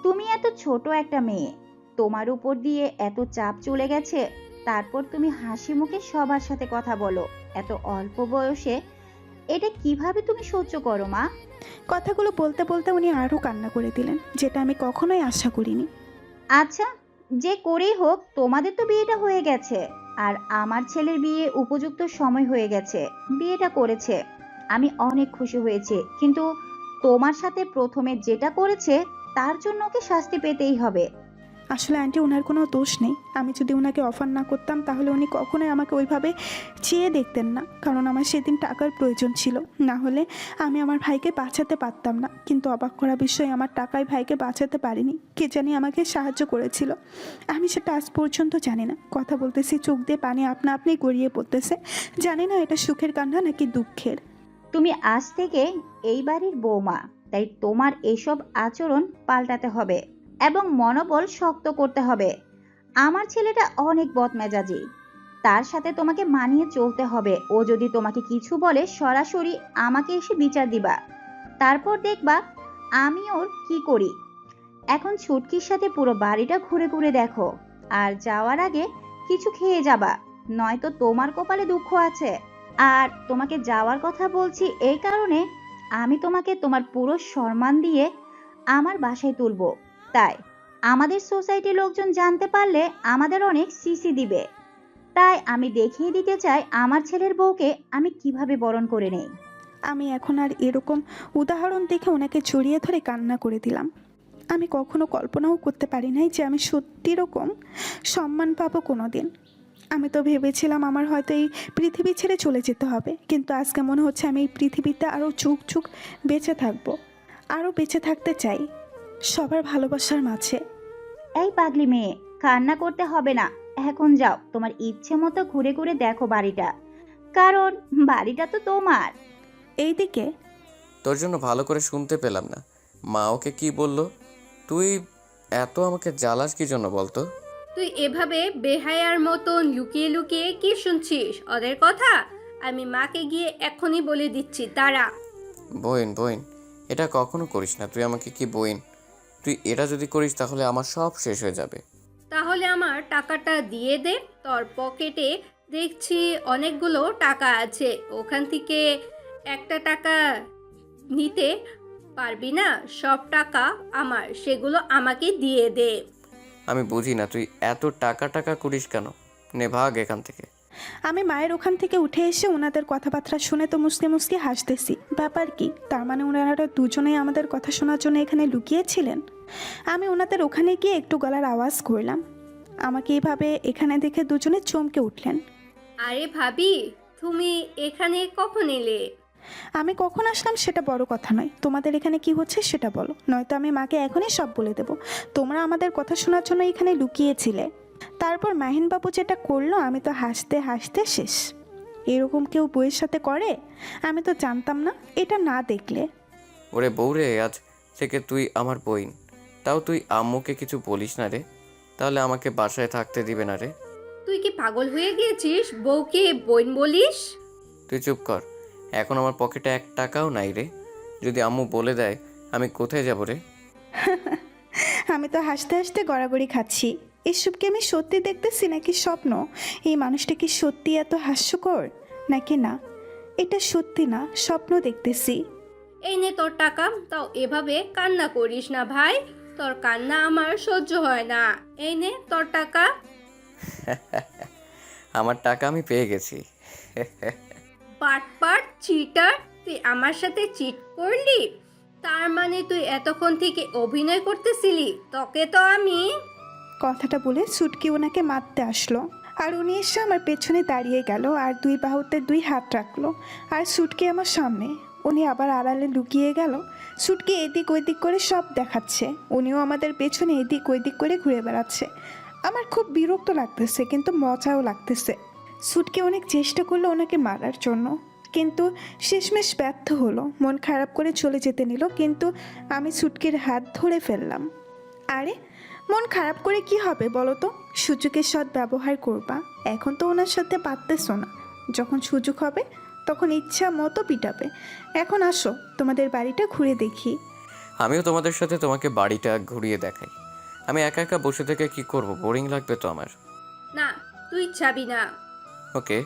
তুমি এত ছোট একটা মেয়ে, তোমার উপর দিয়ে এত চাপ চলে গেছে, তারপর তুমি হাসি মুখে সবার সাথে কথা বলো এত অল্প বয়সে। এটা কিভাবে তুমি সহ্য করো মা? কথাগুলো বলতে বলতে উনি আরও কান্না করে দিলেন, যেটা আমি কখনোই আশা করিনি। আচ্ছা, যে করেই হোক তোমাদের তো বিয়েটা হয়ে গেছে, আর আমার ছেলের বিয়ে উপযুক্ত সময় হয়ে গেছে, বিয়েটা করেছে। আমি অনেক খুশি হয়েছি, কিন্তু তোমার সাথে প্রথমে যেটা করেছে তার জন্য ওকে শাস্তি পেতেই হবে। আসলে আন্টি, ওনার কোনো দোষ নেই। আমি যদি ওনাকে অফার না করতাম তাহলে উনি কখনোই আমাকে ওইভাবে চেয়ে দেখতেন না, কারণ আমার সেদিন টাকার প্রয়োজন ছিল। না হলে আমি আমার ভাইকে বাঁচাতে পারতাম না। কিন্তু অবাক করা বিষয়, আমার টাকায় ভাইকে বাঁচাতে পারিনি। কে জানি আমাকে সাহায্য করেছিল, আমি সেটা আজ পর্যন্ত জানি না। কথা বলতেছি, চোখ দিয়ে পানি আপনা আপনি গড়িয়ে পড়তেছে। জানি না এটা সুখের কান্না নাকি দুঃখের। তুমি আজ থেকে এই বাড়ির বৌমা, তাই তোমার এইসব আচরণ পাল্টাতে হবে এবং মনোবল শক্ত করতে হবে। আমার ছেলেটা অনেক বদমেজাজি, তার সাথে তোমাকে মানিয়ে চলতে হবে। ও যদি তোমাকে কিছু বলে সরাসরি আমাকে এসে বিচার দিবা, তারপর দেখবা আমি ওর কি করি। এখন ছুটকির সাথে পুরো বাড়িটা ঘুরে ঘুরে দেখো, আর যাওয়ার আগে কিছু খেয়ে যাবা, নয়তো তোমার কপালে দুঃখ আছে। আর তোমাকে যাওয়ার কথা বলছি এই কারণে, আমি তোমাকে তোমার পুরো সম্মান দিয়ে আমার বাসায় তুলবো। তাই আমাদের সোসাইটির লোকজন জানতে পারলে আমাদের অনেক সিসি দিবে। তাই আমি দেখিয়ে দিতে চাই আমার ছেলের বউকে আমি কিভাবে বরণ করে নেই। আমি এখন আর এরকম উদাহরণ দেখে ওনাকে জড়িয়ে ধরে কান্না করে দিলাম। আমি কখনো কল্পনাও করতে পারি নাই যে আমি সত্যি এরকম সম্মান পাবো কোনো দিন। আমি তো ভেবেছিলাম আমার হয়তো এই পৃথিবী ছেড়ে চলে যেতে হবে, কিন্তু আজকে মনে হচ্ছে আমি এই পৃথিবীতে আরও যুগ যুগ বেঁচে থাকবো, আরও বেঁচে থাকতে চাই সবার ভালোবাসার মাঝে। এই পাগলি মেয়ে, কান্না করতে হবে না। এখন যাও, তোমার ইচ্ছে মতো ঘুরে ঘুরে দেখো বাড়িটা, কারণ বাড়িটা তো তোমার। এইদিকে তোর জন্য ভালো করে শুনতে পেলাম না। মা ওকে কি বললো? তুই এত আমাকে জ্বালাস কি জন্য বলতো? তুই এভাবে বেহায়ার মতন লুকিয়ে লুকিয়ে কি শুনছিস ওদের কথা? আমি মাকে গিয়ে এখনই বলে দিচ্ছি, দাঁড়া। বইন বইন, এটা কখনো করিস না। তুই আমাকে কি বইন? তুই এটা যদি করিস তাহলে আমার সব শেষ হয়ে যাবে। তাহলে আমার টাকাটা দিয়ে দে। তোর পকেটে দেখছি অনেকগুলো টাকা আছে, ওখান থেকে একটা টাকা নিতে পারবি না? সব টাকা আমার, সেগুলো আমাকে দিয়ে দে। আমি বুঝি না তুই এত টাকা টাকা করিস কেন। নে ভাগ এখান থেকে। আমি মায়ের ওখান থেকে উঠে এসে ওনাদের কথাবার্তা শুনে তো মুসকে মুসকে হাসতেছি। ব্যাপার কি? তার মানে ওনারা দুজনেই আমাদের কথা শোনার জন্য এখানে লুকিয়েছিলেন। আমি ওনাদের ওখানে গিয়ে একটু গলার আওয়াজ করলাম। আমাকে এইভাবে এখানে দেখে দুজনে চমকে উঠলেন। আরে ভাবি, তুমি এখানে কখন এলে? আমি কখন আসলাম সেটা বড় কথা নয়, তোমাদের এখানে কি হচ্ছে সেটা বলো, নয়তো আমি মাকে এখনই সব বলে দেবো। তোমরা আমাদের কথা শোনার জন্য এখানে লুকিয়েছিলে। তারপর মাহিনবাবু যেটা করলো আমি তো হাসতে হাসতে শেষ। এরকম কেউ বউয়ের সাথে করে? আমি তো জানতাম না, এটা না দেখলে। ওরে বউরে, আজ থেকে তুই আমার বইন। তাও তুই আম্মুকে কিছু বলিস না রে, তাহলে আমাকে বাসায় থাকতে দিবে না রে। তুই কি পাগল হয়ে গিয়েছিস? বউকে বোন বলিস? তুই চুপ কর, এখন আমার পকেটে 1 টাকাও নাই রে। যদি আম্মু বলে দেয় আমি কোথায় যাব রে? আমি তো হাসতে হাসতে গড়াগড়ি খাচ্ছি। এসব কি আমি সত্যি দেখতেছি নাকি স্বপ্ন? এই মানুষটা কি সত্যি এত হাস্যকর নাকি না? এটা সত্যি না, স্বপ্ন দেখতেছি। এই নে তোর টাকা, তাও এভাবে কান্না করিস না ভাই, তোর কান্না আমার সহ্য হয় না। এই নে তোর টাকা। আমার টাকা আমি পেয়ে গেছি। পাট চিটার, তুই আমার সাথে চিট করলি? তার মানে তুই এতক্ষণ থেকে অভিনয় করতেছিলি? তোকে তো আমি... কথাটা বলে সুটকি ওনাকে মারতে আসলো, আর উনি এসে আমার পেছনে দাঁড়িয়ে গেল আর 2 বাহুতে 2 হাত রাখলো। আর সুটকি আমার সামনে, উনি আবার আড়ালে লুকিয়ে গেল। সুটকি এদিক ওইদিক করে সব দেখাচ্ছে, উনিও আমাদের পেছনে এদিক ওইদিক করে ঘুরে বেড়াচ্ছে। আমার খুব বিরক্ত লাগতেছে কিন্তু মজাও লাগতেছে। সুটকি অনেক চেষ্টা করলো ওনাকে মারার জন্য, কিন্তু শেষমেশ ব্যর্থ হলো। মন খারাপ করে চলে যেতে নিল, কিন্তু আমি সুটকির হাত ধরে ফেললাম। আরে মন খারাপ করে কি হবে বলো তো? সুযোগের সৎ ব্যবহার করবা। এখন তো ওনার সাথে পারতেছো না, যখন সুযোগ হবে তখন ইচ্ছা মতো পিটাবে। এখন আসো তোমাদের বাড়িটা ঘুরে দেখি। আমিও তোমাদের সাথে তোমাকে বাড়িটা ঘুরিয়ে দেখাই। আমি একা একা বসে থেকে কি করব? বোরিং লাগবে তো আমার। না, তুই যাবি না। ওকে।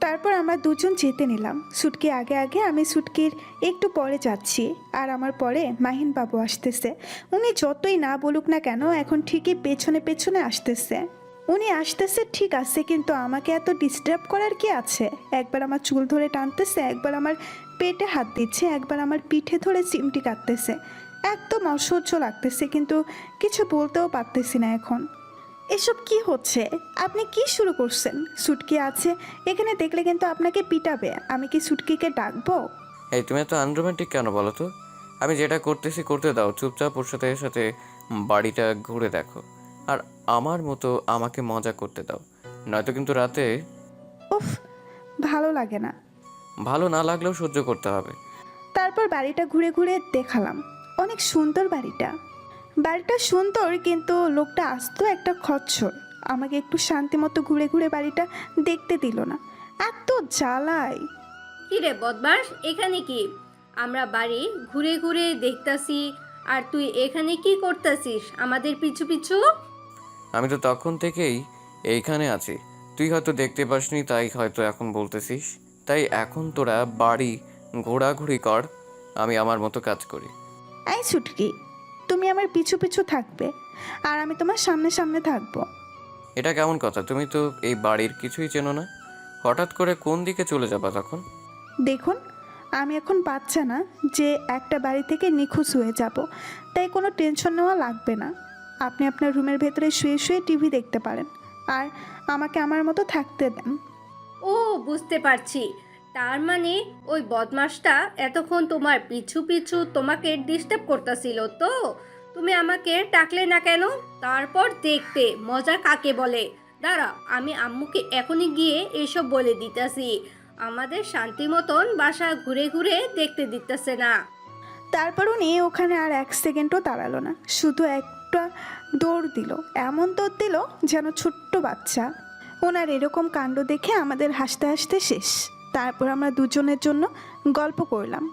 তারপর আমরা দুজন যেতে নিলাম। সুটকি আগে আগে, আমি সুটকির একটু পরে যাচ্ছি, আর আমার পরে মাহিন বাবু আসতেছে। উনি যতই না বলুক না কেন এখন ঠিকই পেছনে পেছনে আসতেছে। উনি আসতেছে ঠিক আছে, কিন্তু আমাকে এত ডিস্টার্ব করার কি আছে? একবার আমার চুল ধরে টানতেছে, একবার আমার পেটে হাত দিচ্ছে, একবার আমার পিঠে ধরে চিমটি কাটতেছে। একদম অসহ্য লাগতেছে, কিন্তু কিছু বলতেও পারতেছি না এখন। এসব কি হচ্ছে? আপনি কি শুরু করছেন? সুটকি আছে এখানে দেখলে কিন্তু আপনাকে পিটাবে। আমি কি সুটকিকে ডাকবো? এই তুমি এত আনরোমান্টিক কেন বলো তো? আমি যেটা করতেছি করতে দাও, চুপচাপ ওর সাথে বাড়িটা ঘুরে দেখো, আর আমার মতো আমাকে মজা করতে দাও, নয়তো কিন্তু রাতে... উফ, ভালো লাগে না। ভালো না লাগলেও সহ্য করতে হবে। তারপর বাড়িটা ঘুরে ঘুরে দেখালাম। অনেক সুন্দর বাড়িটা। বাড়িটা সুন্দর, কিন্তু লোকটা আসতো একটা খচ্চর। আমাকে একটু শান্তি মতো ঘুরে ঘুরে বাড়িটা দেখতে দিল না, এত জ্বালায়। কি রে বদমাস, এখানে কি? আমরা বাড়ি ঘুরে ঘুরে দেখতাছি, আর তুই এখানে কি করতেছিস আমাদের পিছু পিছু? আমি তো তখন থেকেই এইখানে আছি, তুই হয়তো দেখতে পাসনি, তাই হয়তো এখন বলতেছিস। তাই এখন তোরা বাড়ি ঘোরাঘুরি কর, আমি আমার মতো কাজ করি। এই ছুটকি, তুমি আমার পিছু পিছু থাকবে আর আমি তোমার সামনে সামনে থাকবো। এটা কেমন কথা? তুমি তো এই বাড়ির কিছুই চেনো না, হঠাৎ করে কোন দিকে চলে যাবা তখন? দেখুন, আমি এখন বাচ্চা না যে একটা বাড়ি থেকে নিখোঁজ হয়ে যাব, তাই কোনো টেনশন নেওয়া লাগবে না। আপনি আপনার রুমের ভেতরে শুয়ে শুয়ে টিভি দেখতে পারেন, আর আমাকে আমার মতো থাকতে দেন। ও, বুঝতে পারছি। তার মানে ওই বদমাসটা এতক্ষণ তোমার পিছু পিছু তোমাকে ডিস্টার্ব করতেছিল তো? তুমি আমাকে ডাকলে না কেন? তারপর দেখতে মজা কাকে বলে। দাঁড়া, আমি আম্মুকে এখনই গিয়ে এসব বলে দিতেছি। আমাদের শান্তি মতন বাসা ঘুরে ঘুরে দেখতে দিতেছে না। তারপর উনি ওখানে আর 1 সেকেন্ডও দাঁড়ালো না, শুধু একটা দৌড় দিল। এমন দৌড় দিল যেন ছোট্ট বাচ্চা। ওনার এরকম কাণ্ড দেখে আমাদের হাসতে হাসতে শেষ। তারপর আমরা দুজনের জন্য গল্প করলাম,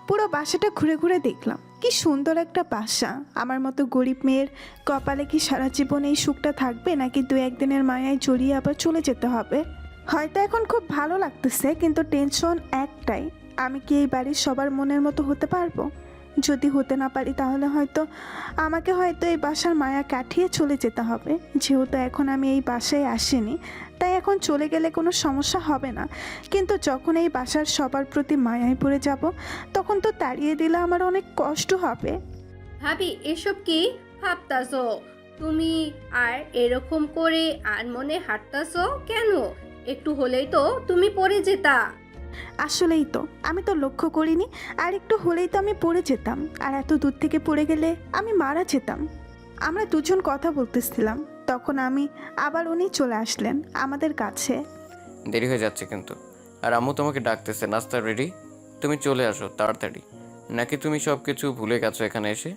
পুরো বাসাটা ঘুরে ঘুরে দেখলাম। কি সুন্দর একটা বাসা। আমার মতো গরিব মেয়ের কপালে কি সারা জীবন এই সুখটা থাকবে, নাকি 2-1 দিনের মায়ায় জড়িয়ে আবার চলে যেতে হবে? হয়তো এখন খুব ভালো লাগতেছে, কিন্তু টেনশন একটাই, আমি কি এই বাড়ির সবার মনের মতো হতে পারবো? যদি হতে না পারি তাহলে আমাকে হয়তো এই বাসার মায়া কাটিয়ে চলে যেতে হবে। যেহেতু এখন আমি এই বাসায় আসিনি, তাই এখন চলে গেলে কোনো সমস্যা হবে না, কিন্তু যখন এই বাসার সবার প্রতি মায়ায় পড়ে যাব, তখন তো তাড়িয়ে দিলে আমার অনেক কষ্ট হবে। ভাবি এসব কি ভাবতাছো তুমি? আর এরকম করে আনমনে হাঁটতাছো কেন? একটু হলেই তো তুমি পড়ে যেতা। আসলেই তো, আমি তো লক্ষ্য করিনি। আর একটু হলেই তো আমি পড়ে যেতাম, আর এত দূর থেকে পড়ে গেলে আমি মারা যেতাম। আমরা দুজন কথা বলতেছিলাম, তখন আবার উনি চলে আসলেন আমাদের কাছে। দেরি হয়ে যাচ্ছে কিন্তু। আর আম্মু তোমাকে ডাকতেছে, নাস্তা রেডি, তুমি চলে আসো তাড়াতাড়ি। নাকি তুমি সব কিছু ভুলে গেছো এখানে এসে?